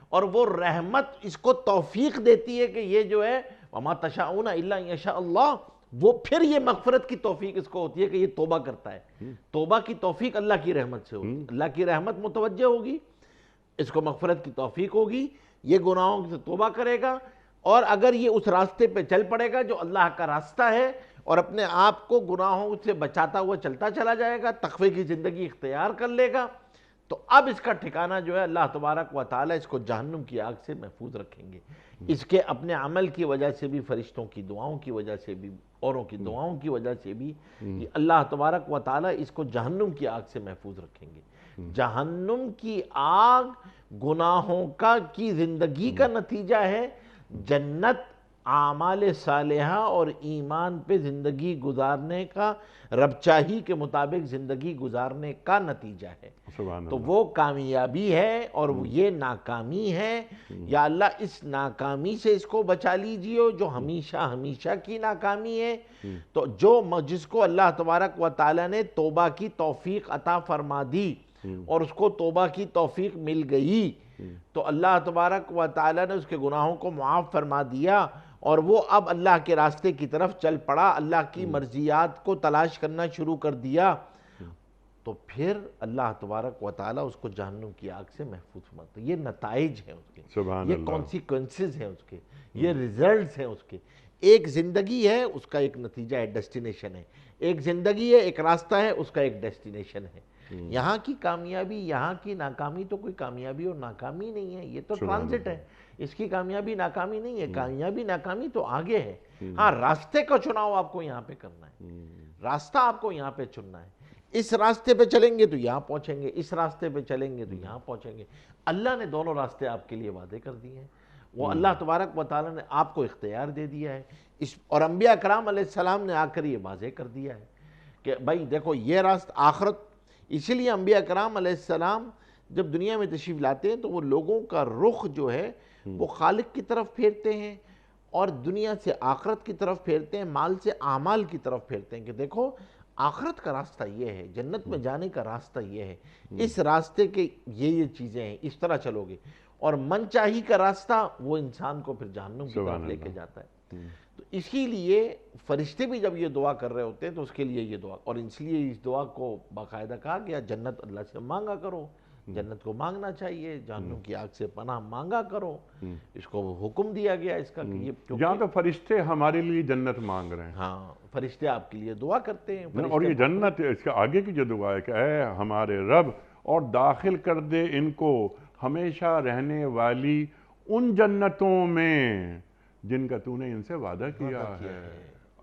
اور وہ رحمت اس کو توفیق دیتی ہے کہ یہ جو ہے وَمَا تَشَاءُونَ إِلَّا إِن يَشَاءَ اللَّهُ، وہ پھر یہ مغفرت کی توفیق اس کو ہوتی ہے کہ یہ توبہ کرتا ہے. توبہ کی توفیق اللہ کی رحمت سے ہوگی. اللہ کی رحمت متوجہ ہوگی، اس کو مغفرت کی توفیق ہوگی، یہ گناہوں سے توبہ کرے گا، اور اگر یہ اس راستے پہ چل پڑے گا جو اللہ کا راستہ ہے اور اپنے آپ کو گناہوں سے بچاتا ہوا چلتا چلا جائے گا، تقوی کی زندگی اختیار کر لے گا، تو اب اس کا ٹھکانہ جو ہے اللہ تبارک و تعالیٰ اس کو جہنم کی آگ سے محفوظ رکھیں گے. اس کے اپنے عمل کی وجہ سے بھی، فرشتوں کی دعاؤں کی وجہ سے بھی، اوروں کی دعاؤں کی وجہ سے بھی اللہ تبارک و تعالیٰ اس کو جہنم کی آگ سے محفوظ رکھیں گے. جہنم کی آگ گناہوں کی زندگی کا نتیجہ ہے، جنت اعمال صالحہ اور ایمان پہ زندگی گزارنے کا، رب چاہی کے مطابق زندگی گزارنے کا نتیجہ ہے. تو وہ کامیابی ہے اور یہ ناکامی ہے. یا اللہ اس ناکامی سے اس کو بچا لیجئے جو ہمیشہ ہمیشہ کی ناکامی ہے. تو جس کو اللہ تبارک و تعالیٰ نے توبہ کی توفیق عطا فرما دی اور اس کو توبہ کی توفیق مل گئی، تو اللہ تبارک و تعالیٰ نے اس کے گناہوں کو معاف فرما دیا اور وہ اب اللہ کے راستے کی طرف چل پڑا، اللہ کی مرضیات کو تلاش کرنا شروع کر دیا، تو پھر اللہ تبارک و تعالیٰ اس کو جہنم کی آگ سے محفوظ فرماتا ہے. یہ نتائج ہیں اس کے، یہ کانسیکوینسز ہیں اس کے، یہ ریزلٹس ہیں اس کے. ایک زندگی ہے، اس کا ایک نتیجہ ہے، ڈیسٹینیشن ہے. ایک زندگی ہے، ایک راستہ ہے، اس کا ایک ڈیسٹینیشن ہے. یہاں کی کامیابی، یہاں کی ناکامی تو کوئی کامیابی اور ناکامی نہیں ہے، یہ تو ٹرانزٹ ہے. اس کی کامیابی ناکامی نہیں ہے، کامیابی ناکامی تو آگے ہے. ہاں، راستے کا چناؤ آپ کو یہاں پہ کرنا ہے، راستہ آپ کو یہاں پہ چننا ہے. اس راستے پہ چلیں گے تو یہاں پہنچیں گے، اس راستے پہ چلیں گے تو یہاں پہنچیں گے. اللہ نے دونوں راستے آپ کے لیے وعدے کر دیے ہیں، وہ اللہ تبارک و تعالیٰ نے آپ کو اختیار دے دیا ہے. اور انبیاء کرام علیہ السلام نے آ کر یہ واضح کر دیا ہے کہ بھائی دیکھو یہ راستہ آخرت. اسی لیے انبیاء کرام علیہ السلام جب دنیا میں تشریف لاتے ہیں تو وہ لوگوں کا رخ جو ہے وہ خالق کی طرف پھیرتے ہیں اور دنیا سے آخرت کی طرف پھیرتے ہیں، مال سے اعمال کی طرف پھیرتے ہیں کہ دیکھو آخرت کا راستہ یہ ہے، جنت میں جانے کا راستہ یہ ہے، اس راستے کے یہ چیزیں ہیں، اس طرح چلو گے. اور من چاہی کا راستہ وہ انسان کو پھر جہنم کی طرف لے کے جاتا ہے. تو اسی لیے فرشتے بھی جب یہ دعا کر رہے ہوتے ہیں تو اس کے لیے یہ دعا، اور اس لیے اس دعا کو باقاعدہ کہا گیا جنت اللہ سے مانگا کرو، جنت کو مانگنا چاہیے، جہنم کی آگ سے پناہ مانگا کرو. اس کو حکم دیا گیا اس کا کہ یہ یہاں تو فرشتے ہمارے لیے جنت مانگ رہے ہیں. ہاں، فرشتے آپ کے لیے دعا کرتے ہیں. اور یہ جنت اس کے آگے کی جو دعا ہے کہ اے ہمارے رب، اور داخل کر دے ان کو ہمیشہ رہنے والی ان جنتوں میں جن کا تو نے ان سے وعدہ کیا ہے.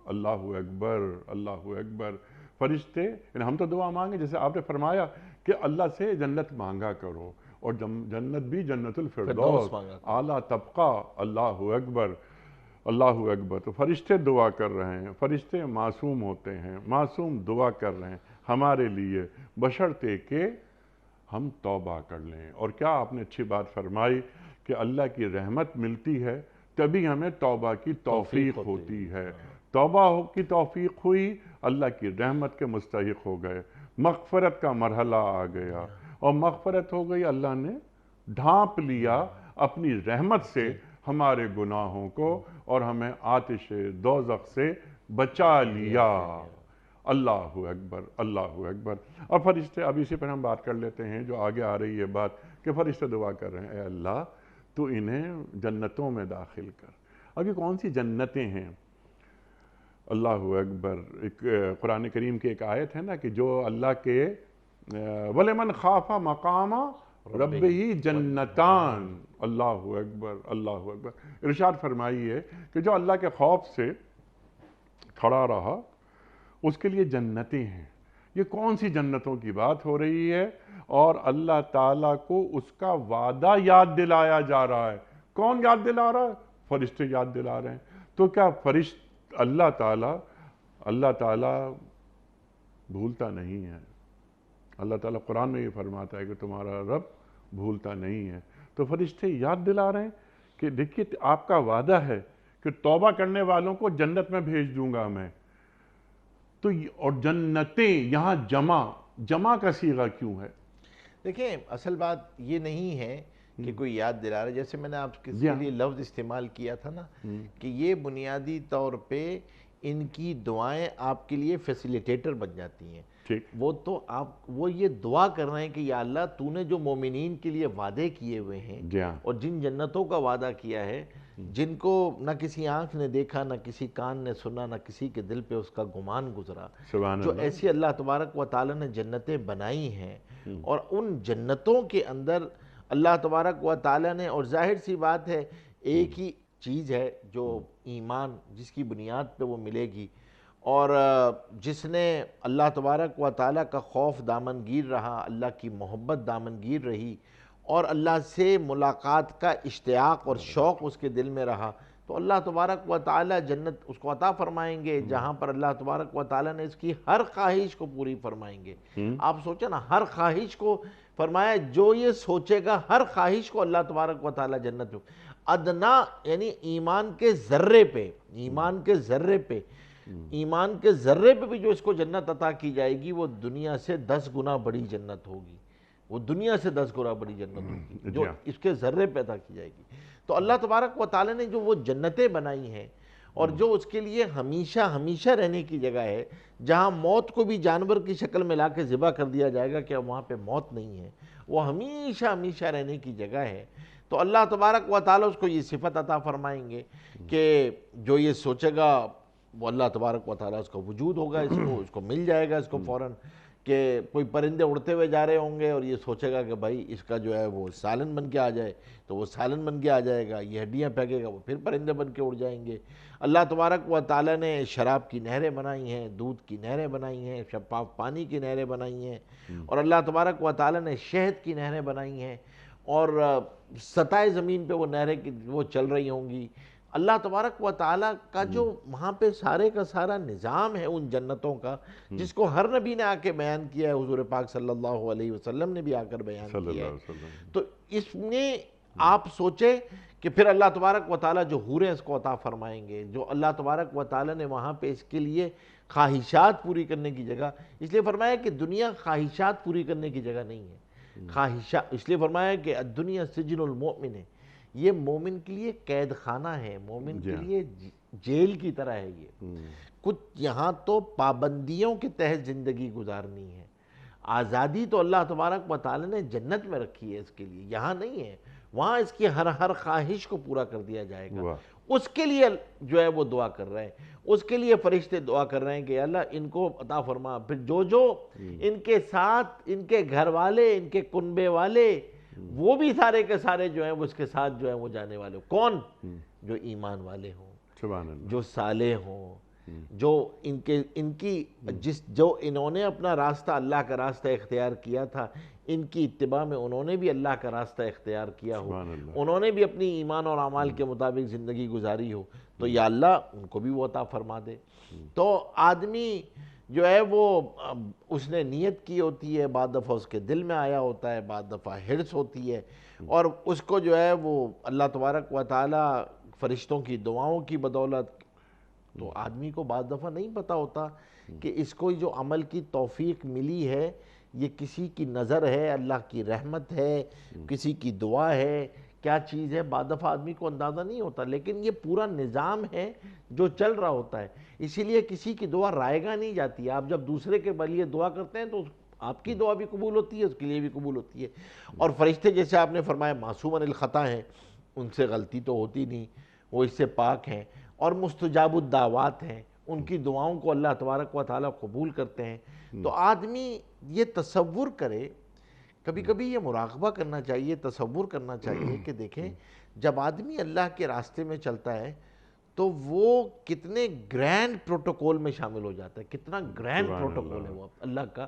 اللہ اکبر، اللہ اکبر. فرشتے ہم تو دعا مانگے جیسے آپ نے فرمایا کہ اللہ سے جنت مانگا کرو، اور جنت بھی جنت الفردوس اعلیٰ طبقہ. اللہ اکبر، اللہ اکبر. تو فرشتے دعا کر رہے ہیں، فرشتے معصوم ہوتے ہیں، معصوم دعا کر رہے ہیں ہمارے لیے، بشرطے کہ ہم توبہ کر لیں. اور کیا آپ نے اچھی بات فرمائی کہ اللہ کی رحمت ملتی ہے تبھی ہمیں توبہ کی توفیق ہوتی ہے. توبہ کی توفیق ہوئی، اللہ کی رحمت کے مستحق ہو گئے، مغفرت کا مرحلہ آ گیا، اور مغفرت ہو گئی، اللہ نے ڈھانپ لیا اپنی رحمت سے ہمارے گناہوں کو اور ہمیں آتش دوزخ سے بچا لیا. اللہ اکبر، اللہ اکبر. اور فرشتے، اب اسی پر ہم بات کر لیتے ہیں جو آگے آ رہی ہے بات کہ فرشتے دعا کر رہے ہیں اے اللہ تو انہیں جنتوں میں داخل کر. اب یہ کون سی جنتیں ہیں؟ اللہ اکبر. ایک قرآن کریم کی ایک آیت ہے نا کہ جو اللہ کے وَلِمَنْ خَافَ مَقَامَ رَبِّهِ جنتان. اللہ اکبر اللہ اکبر. ارشاد فرمائیے کہ جو اللہ کے خوف سے کھڑا رہا اس کے لیے جنتیں ہیں. یہ کون سی جنتوں کی بات ہو رہی ہے؟ اور اللہ تعالیٰ کو اس کا وعدہ یاد دلایا جا رہا ہے. کون یاد دلا رہا ہے؟ فرشتے یاد دلا رہے ہیں. تو کیا اللہ تعالیٰ بھولتا نہیں ہے؟ اللہ تعالیٰ قرآن میں یہ فرماتا ہے کہ تمہارا رب بھولتا نہیں ہے. تو فرشتے یاد دلا رہے ہیں کہ دیکھیے آپ کا وعدہ ہے کہ توبہ کرنے والوں کو جنت میں بھیج دوں گا میں. تو اور جنتیں یہاں جمع کا صیغہ کیوں ہے؟ دیکھیں اصل بات یہ نہیں ہے کہ کوئی یاد دلا رہا ہے. جیسے میں نے آپ کے لیے لفظ استعمال کیا تھا نا کہ یہ بنیادی طور پہ ان کی دعائیں آپ کے لیے فیسیلیٹیٹر بن جاتی ہیں. وہ تو وہ یہ دعا کر رہے ہیں کہ یا اللہ تو نے جو مومنین کے لیے وعدے کیے ہوئے ہیں اور جن جنتوں کا وعدہ کیا ہے جن کو نہ کسی آنکھ نے دیکھا نہ کسی کان نے سنا نہ کسی کے دل پہ اس کا گمان گزرا، جو ایسی اللہ تبارک و تعالی نے جنتیں بنائی ہیں اور ان جنتوں کے اندر اللہ تبارک و تعالی نے، اور ظاہر سی بات ہے ایک ہی چیز ہے جو ایمان جس کی بنیاد پہ وہ ملے گی، اور جس نے اللہ تبارک و تعالیٰ کا خوف دامنگیر رہا، اللہ کی محبت دامنگیر رہی اور اللہ سے ملاقات کا اشتیاق اور شوق اس کے دل میں رہا، تو اللہ تبارک و تعالیٰ جنت اس کو عطا فرمائیں گے جہاں پر اللہ تبارک و تعالیٰ نے اس کی ہر خواہش کو پوری فرمائیں گے. آپ سوچیں نا، ہر خواہش کو فرمایا، جو یہ سوچے گا ہر خواہش کو اللہ تبارک و تعالیٰ جنت میں ادنا، یعنی ایمان کے ذرے پہ بھی جو اس کو جنت عطا کی جائے گی وہ دنیا سے 10 گنا بڑی جنت ہوگی. وہ دنیا سے 10 گنا بڑی جنت ہوگی جو اس کے ذرے پہ عطا کی جائے گی. تو اللہ تبارک و تعالی نے جو وہ جنتیں بنائی ہیں اور جو اس کے لیے ہمیشہ رہنے کی جگہ ہے، جہاں موت کو بھی جانور کی شکل میں لا کے ذبح کر دیا جائے گا کہ وہاں پہ موت نہیں ہے، وہ ہمیشہ رہنے کی جگہ ہے. تو اللہ تبارک و تعالی اس کو یہ صفت عطا فرمائیں گے کہ جو یہ سوچے گا وہ اللہ تبارک و تعالیٰ اس کا وجود ہوگا، اس کو مل جائے گا اس کو فوراً. کہ کوئی پرندے اڑتے ہوئے جا رہے ہوں گے اور یہ سوچے گا کہ بھائی اس کا جو ہے وہ سالن بن کے آ جائے تو وہ سالن بن کے آ جائے گا، یہ ہڈیاں پھینکے گا وہ پھر پرندے بن کے اڑ جائیں گے. اللہ تبارک و تعالیٰ نے شراب کی نہریں بنائی ہیں، دودھ کی نہریں بنائی ہیں، شفاف پانی کی نہریں بنائی ہیں، اور اللہ تبارک و تعالیٰ نے شہد کی نہریں بنائی ہیں، اور سطح زمین پہ وہ نہریں وہ چل رہی ہوں گی. اللہ تبارک و تعالیٰ کا جو وہاں پہ سارے کا سارا نظام ہے ان جنتوں کا، جس کو ہر نبی نے آ کے بیان کیا ہے، حضور پاک صلی اللہ علیہ وسلم نے بھی آ کر بیان کیا ہے. تو اس میں آپ سوچیں کہ پھر اللہ تبارک و تعالیٰ جو حوریں اس کو عطا فرمائیں گے، جو اللہ تبارک و تعالیٰ نے وہاں پہ اس کے لیے خواہشات پوری کرنے کی جگہ، اس لیے فرمایا کہ دنیا خواہشات پوری کرنے کی جگہ نہیں ہے. اس لیے فرمایا کہ الدنیا سجن المؤمن ہے، یہ مومن کے لیے قید خانہ ہے، مومن کے لیے جیل کی طرح ہے. یہ کچھ یہاں تو پابندیوں کے تحت زندگی گزارنی ہے. آزادی تو اللہ تبارک و تعالی نے جنت میں رکھی ہے اس کے لیے، یہاں نہیں ہے. وہاں اس کی ہر خواہش کو پورا کر دیا جائے گا. اس کے لیے جو ہے وہ دعا کر رہے ہیں، اس کے لیے فرشتے دعا کر رہے ہیں کہ اللہ ان کو عطا فرما. پھر جو ان کے ساتھ ان کے گھر والے، ان کے کنبے والے، وہ بھی سارے کے سارے جو ہیں وہ اس کے ساتھ جو ہیں وہ جانے والے ہوں. کون؟ جو ایمان والے ہوں، جو صالح ہوں، جو جو انہوں نے اپنا راستہ اللہ کا راستہ اختیار کیا تھا، ان کی اتباع میں انہوں نے بھی اللہ کا راستہ اختیار کیا ہو، انہوں نے بھی اپنی ایمان اور اعمال کے مطابق زندگی گزاری ہو، تو یا اللہ ان کو بھی وہ عطا فرما دے. تو آدمی جو ہے وہ اس نے نیت کی ہوتی ہے، بعض دفعہ اس کے دل میں آیا ہوتا ہے، بعض دفعہ حرص ہوتی ہے، اور اس کو جو ہے وہ اللہ تبارک و تعالی فرشتوں کی دعاؤں کی بدولت، تو آدمی کو بعض دفعہ نہیں پتہ ہوتا کہ اس کو جو عمل کی توفیق ملی ہے یہ کسی کی نظر ہے، اللہ کی رحمت ہے، کسی کی دعا ہے، کیا چیز ہے، بعض دفعہ آدمی کو اندازہ نہیں ہوتا. لیکن یہ پورا نظام ہے جو چل رہا ہوتا ہے. اسی لیے کسی کی دعا رائے گاہ نہیں جاتی. آپ جب دوسرے کے لیے دعا کرتے ہیں تو آپ کی دعا بھی قبول ہوتی ہے، اس کے لیے بھی قبول ہوتی ہے. اور فرشتے جیسے آپ نے فرمایا معصوم عن الخطا ہیں، ان سے غلطی تو ہوتی نہیں، وہ اس سے پاک ہیں اور مستجاب الدعوات ہیں، ان کی دعاؤں کو اللہ تبارک و تعالیٰ قبول کرتے ہیں۔ تو آدمی یہ تصور کرے، کبھی کبھی یہ مراقبہ کرنا چاہیے، تصور کرنا چاہیے کہ دیکھیں جب آدمی اللہ کے راستے میں چلتا ہے تو وہ کتنے گرینڈ پروٹوکول میں شامل ہو جاتا ہے، کتنا گرینڈ پروٹوکول ہے وہ اللہ کا،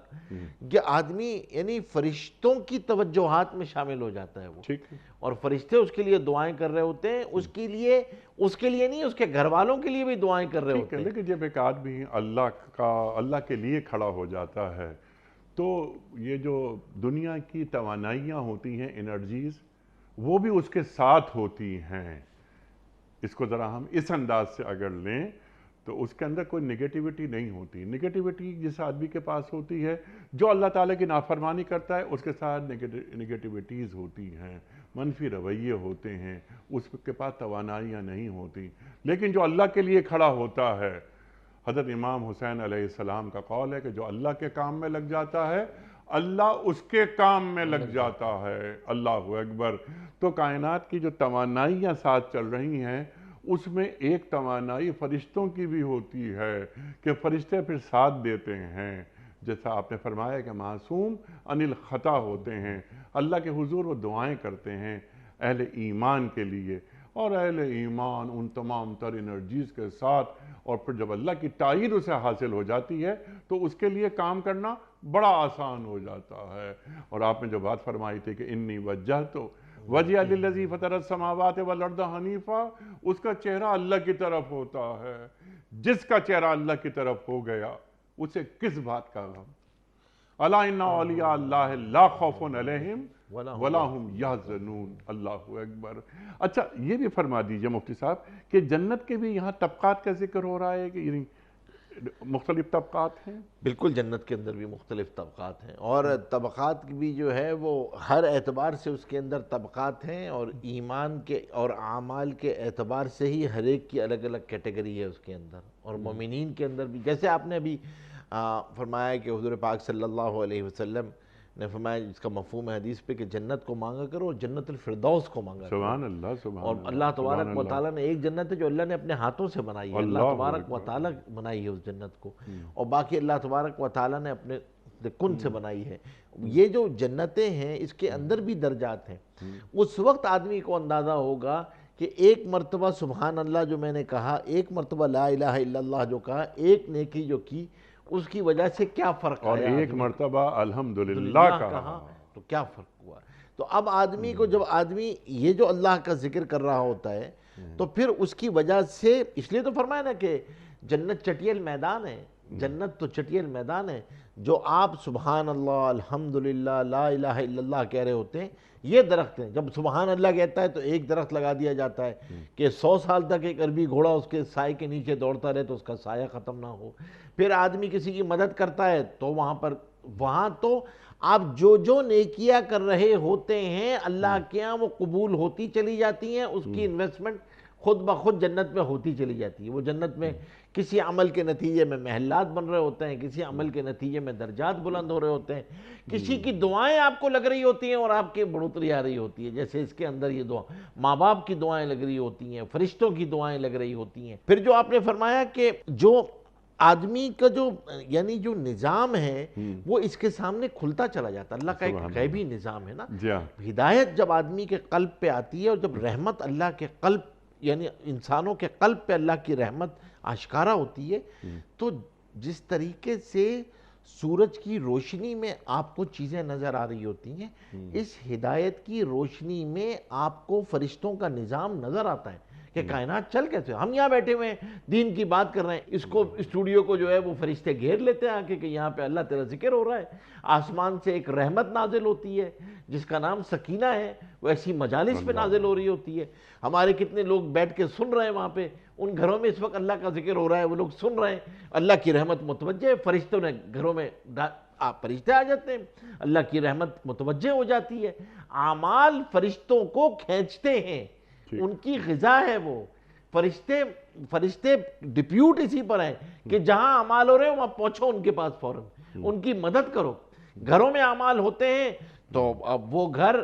کہ آدمی یعنی فرشتوں کی توجہات میں شامل ہو جاتا ہے وہ، اور فرشتے اس کے لیے دعائیں کر رہے ہوتے ہیں، اس کے لیے نہیں، اس کے گھر والوں کے لیے بھی دعائیں کر رہے ہوتے ہیں۔ لیکن جب ایک آدمی اللہ کے لیے کھڑا ہو جاتا ہے تو یہ جو دنیا کی توانائیاں ہوتی ہیں، انرجیز، وہ بھی اس کے ساتھ ہوتی ہیں۔ اس کو ذرا ہم اس انداز سے اگر لیں تو اس کے اندر کوئی نگیٹیوٹی نہیں ہوتی۔ نگیٹیوٹی جس آدمی کے پاس ہوتی ہے جو اللہ تعالیٰ کی نافرمانی کرتا ہے، اس کے ساتھ نگیٹیوٹیز ہوتی ہیں، منفی رویے ہوتے ہیں، اس کے پاس توانائیاں نہیں ہوتی۔ لیکن جو اللہ کے لیے کھڑا ہوتا ہے، حضرت امام حسین علیہ السلام کا قول ہے کہ جو اللہ کے کام میں لگ جاتا ہے اللہ اس کے کام میں لگ جاتا ہے۔ اللہ اکبر۔ تو کائنات کی جو توانائیاں ساتھ چل رہی ہیں، اس میں ایک توانائی فرشتوں کی بھی ہوتی ہے کہ فرشتے پھر ساتھ دیتے ہیں، جیسا آپ نے فرمایا کہ معصوم عن الخطا ہوتے ہیں، اللہ کے حضور وہ دعائیں کرتے ہیں اہل ایمان کے لیے، اور اہل ایمان ان تمام تر انرجیز کے ساتھ، اور پھر جب اللہ کی تائید اسے حاصل ہو جاتی ہے تو اس کے لیے کام کرنا بڑا آسان ہو جاتا ہے۔ اور آپ نے جو بات فرمائی تھی کہ انی وجہت وجہ للذی فطر السماوات والارض حنیفا، اس کا چہرہ اللہ کی طرف ہوتا ہے۔ جس کا چہرہ اللہ کی طرف ہو گیا اسے کس بات کا غم؟ الا ان اولیاء اللہ لا خوف علیہم ولا ہم یحزنون۔ اللہ اکبر۔ اچھا یہ بھی فرما دیجئے مفتی صاحب کہ جنت کے بھی یہاں طبقات کا ذکر ہو رہا ہے کہ یعنی مختلف طبقات ہیں؟ بالکل، جنت کے اندر بھی مختلف طبقات ہیں، اور طبقات بھی جو ہے وہ ہر اعتبار سے اس کے اندر طبقات ہیں، اور ایمان کے اور اعمال کے اعتبار سے ہی ہر ایک کی الگ الگ کیٹیگری ہے اس کے اندر۔ اور مومنین کے اندر بھی جیسے آپ نے ابھی فرمایا کہ حضور پاک صلی اللہ علیہ وسلم نے فرمایا جس کا مفہوم ہے حدیث پہ کہ جنت کو مانگا کرو اور جنت الفردوس کو مانگا کرو۔ سبحان اللہ، سبحان اور اللہ تبارک و تعالیٰ نے ایک جنت ہے جو اللہ نے اپنے ہاتھوں سے بنائی ہے، اللہ تبارک و تعالیٰ بنائی ہے اس جنت کو، اور باقی اللہ تبارک و تعالیٰ نے اپنے کن سے بنائی ہے۔ یہ جو جنتیں ہیں اس کے اندر بھی درجات ہیں۔ اس وقت آدمی کو اندازہ ہوگا کہ ایک مرتبہ سبحان اللہ جو میں نے کہا، ایک مرتبہ لا الہ الا اللہ جو کہا، ایک نیکی جو کی، اس کی وجہ سے کیا فرق آیا، اور ایک مرتبہ الحمدللہ کہا تو کیا فرق ہوا۔ تو اب آدمی کو جب آدمی یہ جو اللہ کا ذکر کر رہا ہوتا ہے تو پھر اس کی وجہ سے، اس لیے تو فرمایا نا کہ جنت چٹیل میدان ہے، جنت تو چٹیل میدان ہے، جو آپ سبحان اللہ الحمدللہ لا الہ الا اللہ کہہ رہے ہوتے ہیں، یہ درخت ہیں۔ جب سبحان اللہ کہتا ہے تو ایک درخت لگا دیا جاتا ہے کہ 100 سال تک ایک عربی گھوڑا اس کے سائے کے نیچے دوڑتا رہے تو اس کا سایہ ختم نہ ہو۔ پھر آدمی کسی کی مدد کرتا ہے تو وہاں تو آپ جو نیکیاں کر رہے ہوتے ہیں اللہ کے ہاں وہ قبول ہوتی چلی جاتی ہیں، اس کی انویسٹمنٹ خود بخود جنت میں ہوتی چلی جاتی ہے۔ وہ جنت میں کسی عمل کے نتیجے میں محلات بن رہے ہوتے ہیں، کسی عمل کے نتیجے میں درجات بلند ہو رہے ہوتے ہیں، کسی کی دعائیں آپ کو لگ رہی ہوتی ہیں اور آپ کی بڑھوتری آ رہی ہوتی ہے، جیسے اس کے اندر یہ دعا ماں باپ کی دعائیں لگ رہی ہوتی ہیں، فرشتوں کی دعائیں لگ رہی ہوتی ہیں۔ پھر جو آپ نے فرمایا کہ جو آدمی کا جو یعنی جو نظام ہے وہ اس کے سامنے کھلتا چلا جاتا ہے۔ اللہ کا ایک غیبی نظام ہے نا، ہدایت جب آدمی کے قلب پہ آتی ہے اور جب رحمت اللہ کے قلب یعنی انسانوں کے قلب پہ اللہ کی رحمت آشکارا ہوتی ہے، تو جس طریقے سے سورج کی روشنی میں آپ کو چیزیں نظر آ رہی ہوتی ہیں، اس ہدایت کی روشنی میں آپ کو فرشتوں کا نظام نظر آتا ہے کہ کائنات چل کیسے۔ ہم یہاں بیٹھے ہوئے ہیں دین کی بات کر رہے ہیں، اس کو اسٹوڈیو کو جو ہے وہ فرشتے گھیر لیتے ہیں آ کے کہ یہاں پہ اللہ تیرا ذکر ہو رہا ہے، آسمان سے ایک رحمت نازل ہوتی ہے جس کا نام سکینہ ہے، وہ ایسی مجالس پہ نازل ہو رہی ہوتی ہے۔ ہمارے کتنے لوگ بیٹھ کے سن رہے ہیں وہاں پہ، ان گھروں میں اس وقت اللہ کا ذکر ہو رہا ہے، وہ لوگ سن رہے ہیں، اللہ کی رحمت متوجہ ہے، فرشتوں نے گھروں میں فرشتے آ جاتے ہیں، اللہ کی رحمت متوجہ ہو جاتی ہے۔ اعمال فرشتوں کو کھینچتے ہیں، ان کی غذا ہے وہ۔ فرشتے ڈپیوٹ اسی پر ہیں کہ جہاں اعمال ہو رہے ہیں وہاں پہنچو ان کے پاس فوراً، ان کی مدد کرو۔ گھروں میں اعمال ہوتے ہیں تو اب وہ گھر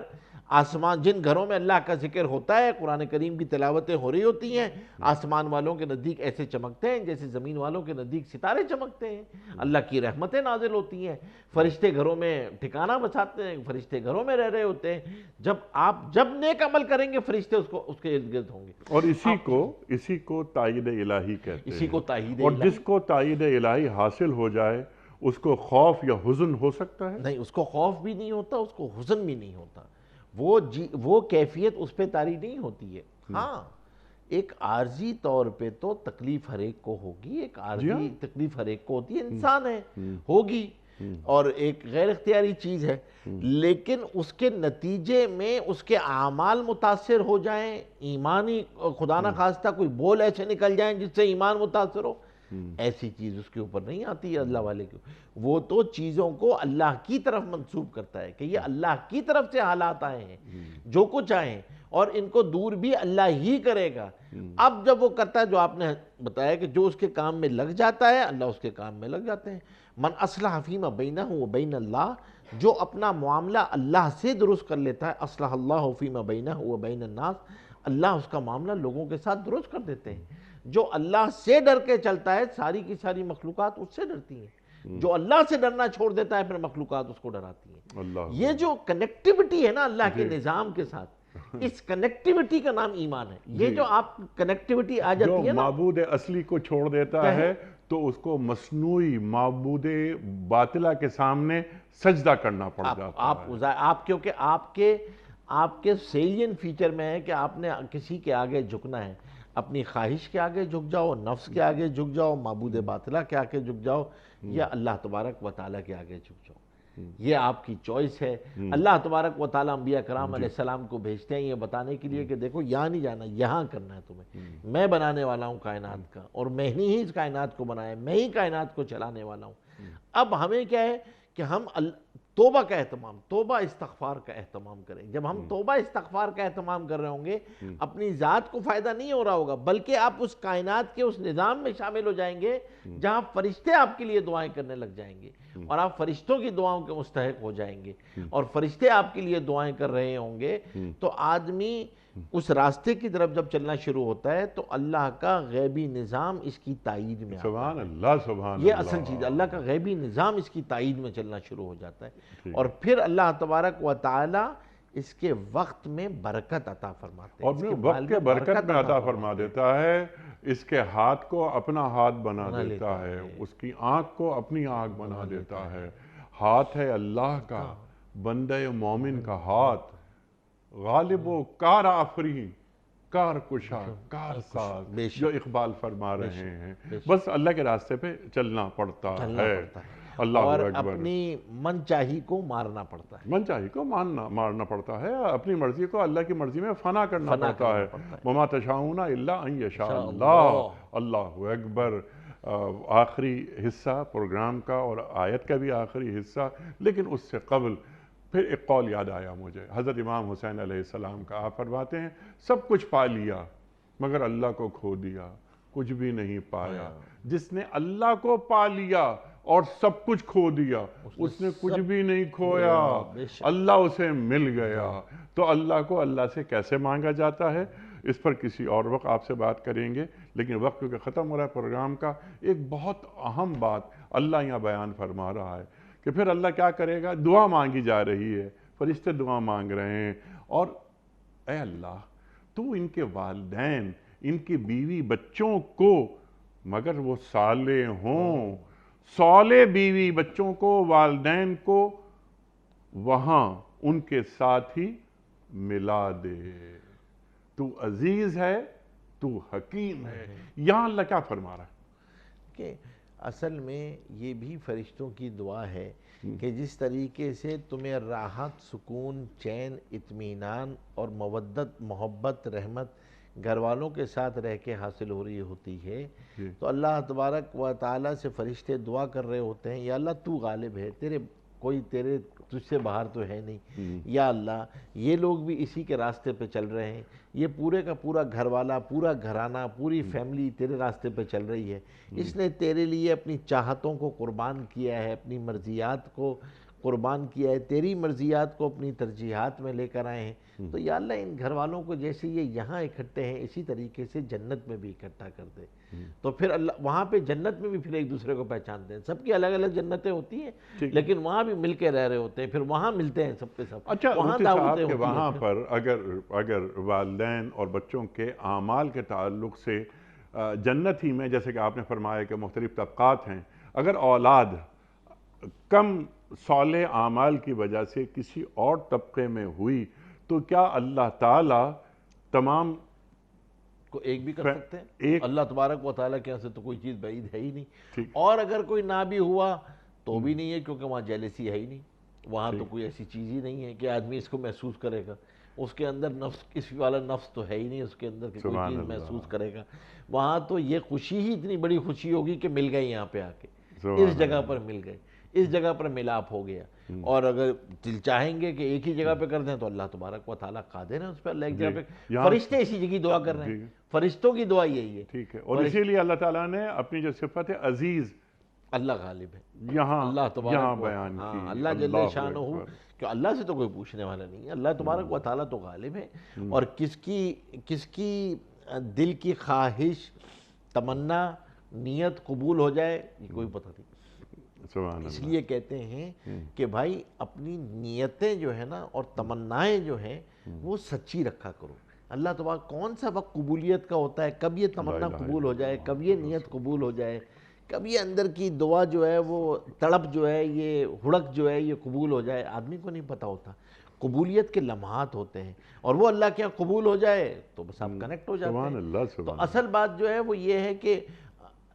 آسمان جن گھروں میں اللہ کا ذکر ہوتا ہے، قرآن کریم کی تلاوتیں ہو رہی ہوتی ہیں، آسمان والوں کے نزدیک ایسے چمکتے ہیں جیسے زمین والوں کے نزدیک ستارے چمکتے ہیں، اللہ کی رحمتیں نازل ہوتی ہیں، فرشتے گھروں میں ٹھکانہ بساتے ہیں، فرشتے گھروں میں رہ رہے ہوتے ہیں، جب نیک عمل کریں گے فرشتے اس کے ارد گرد ہوں گے، اور اسی کو تائید الہی کہتے ہیں، اسی کو تائید اور الہی۔ جس کو تائید الہی حاصل ہو جائے اس کو خوف یا حزن ہو سکتا ہے؟ نہیں، اس کو خوف بھی نہیں ہوتا، اس کو حزن بھی نہیں ہوتا، وہ کیفیت اس پہ طاری نہیں ہوتی ہے۔ ہاں ایک عارضی طور پہ تو تکلیف ہر ایک کو ہوگی، ایک عارضی تکلیف ہر ایک کو ہوتی ہے، انسان ہے، ہوگی، اور ایک غیر اختیاری چیز ہے، لیکن اس کے نتیجے میں اس کے اعمال متاثر ہو جائیں، ایمانی خدا نہ خواستہ کوئی بول ایسے نکل جائیں جس سے ایمان متاثر ہو، ایسی چیز اس کے اوپر نہیں آتی ہے اللہ والے کی۔ وہ تو چیزوں کو اللہ کی طرف منسوب کرتا ہے کہ یہ اللہ کی طرف سے حالات آئے ہیں، جو کچھ آئے ہیں، اور ان کو دور بھی اللہ ہی کرے گا۔ اب جب وہ کرتا ہے جو آپ نے بتایا کہ جو اس کے کام میں لگ جاتا ہے، اللہ اس کے کام میں لگ جاتے ہیں۔ من اصلح فیما بینہ و بین اللہ، جو اپنا معاملہ اللہ سے درست کر لیتا ہے، اصلح اللہ فیما بینہ و بین الناس، اللہ اس کا معاملہ لوگوں کے ساتھ درست کر دیتے ہیں۔ جو اللہ سے ڈر کے چلتا ہے، ساری کی ساری مخلوقات اس سے ڈرتی ہیں، جو اللہ سے ڈرنا چھوڑ دیتا ہے پھر مخلوقات اس کو ڈراتی ہیں۔ اللہ یہ جو کنیکٹیوٹی ہے نا اللہ کے نظام کے ساتھ، اس کنیکٹیوٹی کا نام ایمان ہے۔ یہ جو آپ کنیکٹیوٹی آ جو جاتی ہے نا، معبود اصلی کو چھوڑ دیتا ہے تو اس کو مصنوعی معبود باطلہ کے سامنے سجدہ کرنا پڑ جاتا ہے۔ آپ کیونکہ آپ کے سیلین فیچر میں ہے کہ آپ نے کسی کے آگے جھکنا ہے، اپنی خواہش کے آگے جھک جاؤ، نفس کے آگے جھک جاؤ، معبود باطلہ کے آگے جھک جاؤ، یا اللہ تبارک و تعالیٰ کے آگے جھک جاؤ۔ یہ آپ کی چوائس ہے۔ اللہ تبارک و تعالیٰ انبیاء کرام علیہ السلام کو بھیجتے ہیں یہ بتانے کے لیے کہ دیکھو یہاں نہیں جانا، یہاں کرنا ہے تمہیں۔ میں بنانے والا ہوں کائنات کا، اور میں ہی اس کائنات کو بنایا، میں ہی کائنات کو چلانے والا ہوں۔ اب ہمیں کیا ہے کہ ہم توبہ کا اہتمام، توبہ استغفار کا اہتمام کریں۔ جب ہم توبہ استغفار کا اہتمام کر رہے ہوں گے، اپنی ذات کو فائدہ نہیں ہو رہا ہوگا، بلکہ آپ اس کائنات کے اس نظام میں شامل ہو جائیں گے جہاں فرشتے آپ کے لیے دعائیں کرنے لگ جائیں گے، اور آپ فرشتوں کی دعاؤں کے مستحق ہو جائیں گے، اور فرشتے آپ کے لیے دعائیں کر رہے ہوں گے، تو آدمی اس راستے کی طرف جب چلنا شروع ہوتا ہے تو اللہ کا غیبی نظام اس کی تائید میں آتا ہے۔ سبحان اللہ، سبحان اللہ۔ یہ اصل چیز ہے، اللہ کا غیبی نظام اس کی تائید میں چلنا شروع ہو جاتا ہے، اور پھر اللہ تبارک و تعالی اس کے وقت میں برکت عطا فرماتے ہیں، اور وقت کے برکت میں عطا فرما دیتا ہے، اس کے ہاتھ کو اپنا ہاتھ بنا دیتا ہے، اس کی آنکھ کو اپنی آنکھ بنا دیتا ہے۔ ہاتھ ہے اللہ کا، بندہ مومن کا ہاتھ، غالب و کار آفرین، کار کشا، کار ساز، جو اقبال فرما رہے ہیں۔ بس اللہ کے راستے پہ چلنا پڑتا ہے۔ اللہ اور اکبر۔ اپنی من چاہی کو مارنا پڑتا ہے، من چاہی کو مارنا پڑتا ہے، اپنی مرضی کو اللہ کی مرضی میں فنا کرنا پڑتا ہے۔ وَمَا تَشَاءُونَ إِلَّا أَن يَشَاءَ اللَّهُ۔ اللہ اکبر۔ آخری حصہ پروگرام کا اور آیت کا بھی آخری حصہ، لیکن اس سے قبل پھر ایک قول یاد آیا مجھے، حضرت امام حسین علیہ السلام کا۔ آپ فرماتے ہیں سب کچھ پا لیا مگر اللہ کو کھو دیا، کچھ بھی نہیں پایا۔ جس نے اللہ کو پا لیا اور سب کچھ کھو دیا، اس نے کچھ بھی نہیں کھویا، اللہ اسے مل گیا۔ تو اللہ کو اللہ سے کیسے مانگا جاتا ہے، اس پر کسی اور وقت آپ سے بات کریں گے، لیکن وقت کیونکہ ختم ہو رہا ہے پروگرام کا، ایک بہت اہم بات اللہ یہاں بیان فرما رہا ہے کہ پھر اللہ کیا کرے گا۔ دعا مانگی جا رہی ہے، فرشتے دعا مانگ رہے ہیں، اور اے اللہ تو ان کے والدین، ان کی بیوی بچوں کو، مگر وہ صالح ہوں، صالح بیوی بچوں کو، والدین کو وہاں ان کے ساتھ ہی ملا دے۔ تو عزیز ہے، تو حکیم ہے۔ یہاں اللہ کیا فرما رہا ہے کہ اصل میں یہ بھی فرشتوں کی دعا ہے کہ جس طریقے سے تمہیں راحت، سکون، چین، اطمینان اور مودت، محبت، رحمت گھر والوں کے ساتھ رہ کے حاصل ہو رہی ہوتی ہے، تو اللہ تبارک و تعالیٰ سے فرشتے دعا کر رہے ہوتے ہیں، یا اللہ تو غالب ہے، تجھ سے باہر تو ہے نہیں، یا اللہ یہ لوگ بھی اسی کے راستے پہ چل رہے ہیں، یہ پورے کا پورا گھر والا، پورا گھرانہ، پوری فیملی تیرے راستے پہ چل رہی ہے، اس نے تیرے لیے اپنی چاہتوں کو قربان کیا ہے، اپنی مرضیات کو قربان کیا ہے، تیری مرضیات کو اپنی ترجیحات میں لے کر آئے ہیں، تو یا اللہ ان گھر والوں کو جیسے یہ یہاں اکٹھے ہیں اسی طریقے سے جنت میں بھی اکٹھا کر دے۔ تو پھر اللہ وہاں پہ جنت میں بھی پھر ایک دوسرے کو پہچانتے ہیں، سب کی الگ الگ جنتیں ہوتی ہیں لیکن وہاں بھی مل کے رہ رہے ہوتے ہیں، پھر وہاں ملتے ہیں سب کے سب، اچھا وہاں مفتی دعوتیں صاحب کہ ہوتی ہیں۔ وہاں پر اگر والدین اور بچوں کے اعمال کے تعلق سے جنت ہی میں، جیسے کہ آپ نے فرمایا کہ مختلف طبقات ہیں، اگر اولاد کم صالح اعمال کی وجہ سے کسی اور طبقے میں ہوئی تو کیا اللہ تعالیٰ تمام کو ایک بھی کر سکتے ہیں؟ اللہ تبارک و تعالیٰ کے یہاں سے تو کوئی چیز بعید ہے ہی نہیں، اور اگر کوئی نہ بھی ہوا تو بھی نہیں ہے، کیونکہ وہاں جیلسی ہے ہی نہیں، وہاں تو کوئی ایسی چیز ہی نہیں ہے کہ آدمی اس کو محسوس کرے گا، اس کے اندر نفس کسی والا نفس تو ہے ہی نہیں اس کے اندر کہ کوئی چیز محسوس کرے گا۔ وہاں تو یہ خوشی ہی اتنی بڑی خوشی ہوگی کہ مل گئے یہاں پہ آ کے، اس جگہ پر مل گئے، اس جگہ پر ملاپ ہو گیا، اور اگر دل چاہیں گے کہ ایک ہی جگہ پہ کر دیں تو اللہ تبارک و تعالیٰ قادر ہے اس پہ، اللہ ایک جگہ پہ، فرشتے اسی جگہ دعا کر رہے ہیں، فرشتوں کی دعا یہی ہے۔ ٹھیک ہے، اور اسی لیے اللہ تعالیٰ نے اپنی جو صفت ہے عزیز، اللہ غالب ہے، یہاں اللہ تبارک بیان کی، اللہ جل شانہ ہو، کہ اللہ سے تو کوئی پوچھنے والا نہیں ہے، اللہ تبارک و تعالیٰ تو غالب ہے، اور کس کی دل کی خواہش، تمنا، نیت قبول ہو جائے یہ کوئی پتہ نہیں۔ اس لیے کہتے ہیں کہ بھائی اپنی نیتیں جو ہے نا اور تمنائیں جو ہیں وہ سچی رکھا کرو۔ اللہ تبارک کون سا وقت قبولیت کا ہوتا ہے، کب یہ تمنا قبول ہو جائے، کب یہ نیت قبول ہو جائے، کب یہ اندر کی دعا جو ہے وہ تڑپ جو ہے، یہ ہڑک جو ہے یہ قبول ہو جائے، آدمی کو نہیں پتہ ہوتا۔ قبولیت کے لمحات ہوتے ہیں، اور وہ اللہ کے یہاں قبول ہو جائے تو بس آپ کنیکٹ ہو جاتے ہیں۔ تو اصل بات جو ہے وہ یہ ہے کہ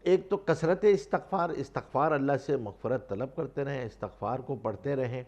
ایک تو کثرت استغفار اللہ سے مغفرت طلب کرتے رہیں، استغفار کو پڑھتے رہیں،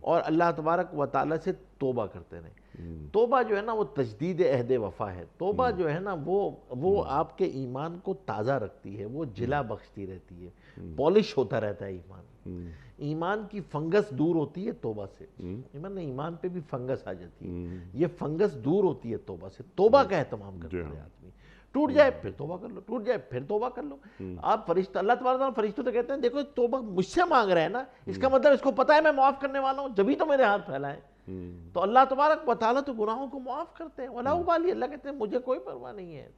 اور اللہ تبارک و تعالیٰ سے توبہ کرتے رہیں۔ توبہ جو ہے نا وہ تجدید عہد وفا ہے، توبہ جو ہے نا وہ آپ کے ایمان کو تازہ رکھتی ہے، وہ جلا بخشتی رہتی ہے، پالش ہوتا رہتا ہے ایمان، ایمان کی فنگس دور ہوتی ہے توبہ سے، ایمان پہ بھی فنگس آ جاتی ہے، یہ فنگس دور ہوتی ہے توبہ سے، توبہ کا اہتمام کرتا ہے آدمی، ٹوٹ جائے پھر توبہ کر لو، ٹوٹ جائے پھر توبہ کر لو۔ آپ فرشتہ اللہ تبارک فرشتوں سے کہتے ہیں دیکھو توبہ مجھ سے مانگ رہے ہیں نا، اس کا مطلب اس کو پتہ ہے میں معاف کرنے والا ہوں، جبھی تو میرے ہاتھ پھیلائے۔ تو اللہ تبارک و تعالیٰ تو گناہوں کو معاف کرتے ہیں، ولا ابالی، اللہ کہتے ہیں مجھے کوئی پرواہ نہیں ہے۔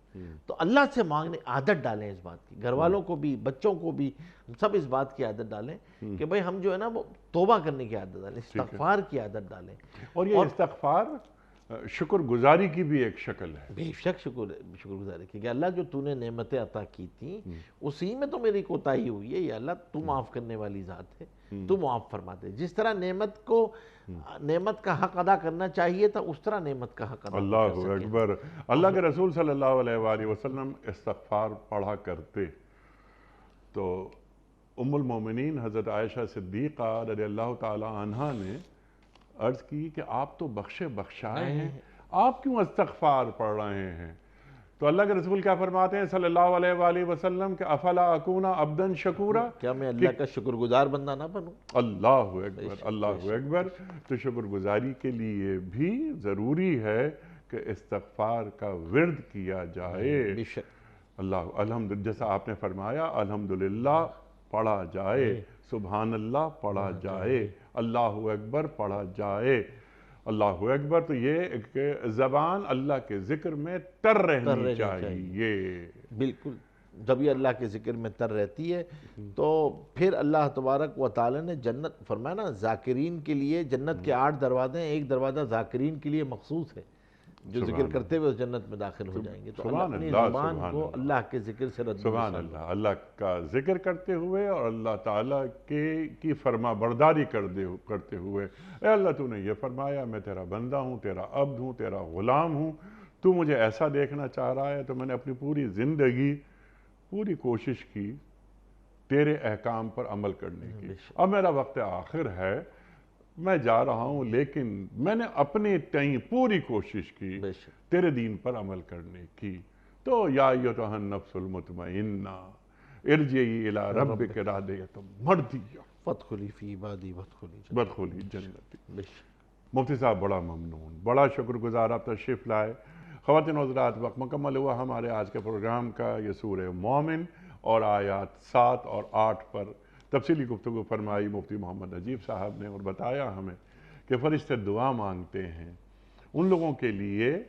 تو اللہ سے مانگنے عادت ڈالیں اس بات کی، گھر والوں کو بھی، بچوں کو بھی، سب اس بات کی عادت ڈالیں کہ بھئی ہم جو ہے نا وہ توبہ کرنے کی عادت ڈالیں، استغفار کی عادت ڈالیں۔ اور یہ استغفار شکر گزاری کی بھی ایک شکل ہے۔ بے شک شکر گزاری کی کہ اللہ جو تو نے نعمتیں عطا کی تھیں اسی میں تو میری کوتاہی ہوئی ہے، یا اللہ تو معاف کرنے والی ذات ہے، تو معاف فرما دے۔ جس طرح نعمت کا حق ادا کرنا چاہیے تھا اس طرح نعمت کا حق ادا کر اللہ سکے۔ اکبر۔ اللہ کے رسول صلی اللہ علیہ وآلہ وسلم استغفار پڑھا کرتے تو ام المومنین حضرت عائشہ صدیقہ رضی اللہ تعالی عنہ نے عرض کی کہ آپ تو بخشے بخشائے ہیں، آپ کیوں استغفار پڑھ رہے ہیں؟ تو اللہ کے رسول کیا فرماتے ہیں صلی اللہ علیہ وآلہ وسلم کہ افلا اکونا عبدا شکورا، کیا میں اللہ کا شکر گزار بندہ نہ بنوں؟ اللہ اکبر، اللہ اکبر۔ تو شکر گزاری کے لیے بھی ضروری ہے کہ استغفار کا ورد کیا جائے۔ اللہ الحمد، جیسا آپ نے فرمایا الحمدللہ پڑھا جائے، سبحان اللہ پڑھا جائے، اللہ اکبر پڑھا جائے، اللہ اکبر۔ تو یہ کہ زبان اللہ کے ذکر میں تر رہنی چاہیے۔ بالکل، جب یہ اللہ کے ذکر میں تر رہتی ہے تو پھر اللہ تبارک و تعالی نے جنت فرمایا نا، ذاکرین کے لیے جنت کے 8 دروازے ہیں، ایک دروازہ ذاکرین کے لیے مخصوص ہے، جو ذکر کرتے ہوئے اس جنت میں داخل ہو جائیں گے۔ تو اللہ اپنی زبان کو اللہ کے ذکر سے رد سبحان اللہ، اللہ کا ذکر کرتے ہوئے اور اللہ تعالیٰ کی فرما برداری کرتے ہوئے، اے اللہ تو نے یہ فرمایا میں تیرا بندہ ہوں، تیرا عبد ہوں، تیرا غلام ہوں، تو مجھے ایسا دیکھنا چاہ رہا ہے، تو میں نے اپنی پوری زندگی پوری کوشش کی تیرے احکام پر عمل کرنے کی۔ اب میرا وقت آخر ہے، میں جا رہا ہوں، لیکن میں نے اپنے تئیں پوری کوشش کی تیرے دین پر عمل کرنے کی۔ تو یا ایتھا النفس المطمئنہ ارجعی الی ربک راضیۃ مرضیہ فادخلی فی عبادی وادخلی جنتی۔ مفتی صاحب بڑا ممنون، بڑا شکر گزار آپ تشریف لائے۔ خواتین و حضرات، وقت مکمل ہوا ہمارے آج کے پروگرام کا۔ یہ سورہ مومن اور آیات 7 اور 8 پر تفصیلی گفتگو فرمائی مفتی محمد نجیب صاحب نے، اور بتایا ہمیں کہ فرشتے دعا مانگتے ہیں ان لوگوں کے لیے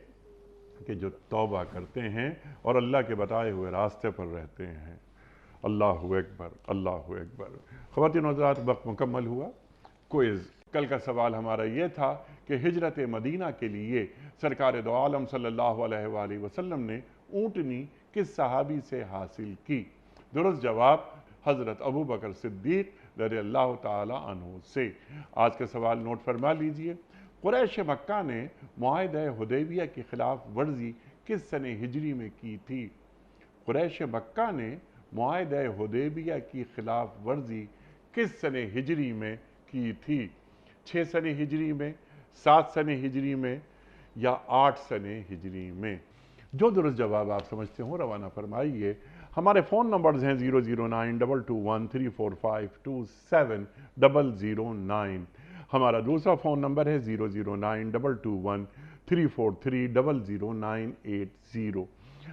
کہ جو توبہ کرتے ہیں اور اللہ کے بتائے ہوئے راستے پر رہتے ہیں۔ اللہ اکبر، اللہ اکبر۔ خواتین و حضرات، وقت مکمل ہوا۔ کوئز کل کا سوال ہمارا یہ تھا کہ ہجرت مدینہ کے لیے سرکار دو عالم صلی اللہ علیہ وآلہ وسلم نے اونٹنی کس صحابی سے حاصل کی؟ درست جواب حضرت ابو بکر صدیق رضی اللہ تعالی عنہ سے۔ آج کا سوال نوٹ فرما لیجئے۔ قریش مکہ نے معاہدہ حدیبیہ کی خلاف ورزی کس سنہ ہجری میں کی تھی؟ قریش مکہ نے معاہدہ حدیبیہ کی خلاف ورزی کس سنہ ہجری میں کی تھی؟ 6 سنہ ہجری میں، 7 سنہ ہجری میں، یا 8 سنہ ہجری میں؟ جو درست جواب آپ سمجھتے ہوں روانہ فرمائیے۔ ہمارے فون نمبرز ہیں 00922134527 ہمارا دوسرا فون نمبر ہے 009222343000980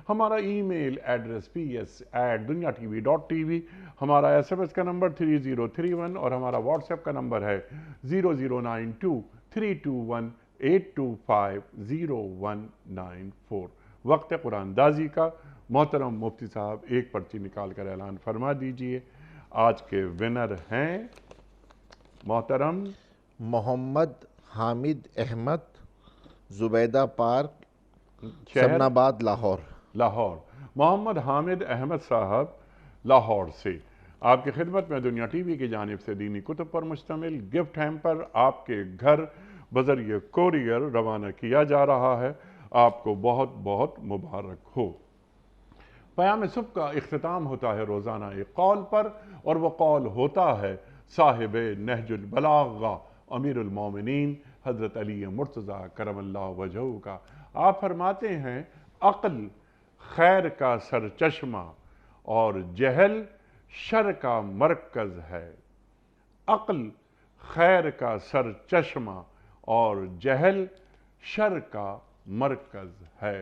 ہمارا ای میل ایڈریس ps@duniatv.tv ہمارا SMS کا نمبر 3031 اور ہمارا واٹس ایپ کا نمبر ہے 009232182509194۔ وقت قرآن دازی کا۔ محترم مفتی صاحب ایک پرچی نکال کر اعلان فرما دیجئے۔ آج کے ونر ہیں محترم محمد حامد احمد، زبیدہ پارک، شہر سمناباد، لاہور۔ لاہور۔ محمد حامد احمد صاحب لاہور سے آپ کی خدمت میں دنیا ٹی وی کی جانب سے دینی کتب پر مشتمل گفٹ ہیمپر آپ کے گھر بذریعہ کوریئر روانہ کیا جا رہا ہے۔ آپ کو بہت بہت مبارک ہو۔ پیام صبح کا اختتام ہوتا ہے روزانہ ایک قول پر، اور وہ قول ہوتا ہے صاحب نہج البلاغہ امیر المومنین حضرت علی مرتضیٰ کرم اللہ وجہہ کا۔ آپ فرماتے ہیں عقل خیر کا سرچشمہ اور جہل شر کا مرکز ہے۔ عقل خیر کا سرچشمہ اور جہل شر کا مرکز ہے۔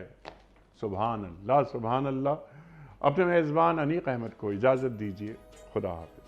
سبحان اللہ، سبحان اللہ۔ اپنے میزبان انیق احمد کو اجازت دیجیے۔ خدا حافظ۔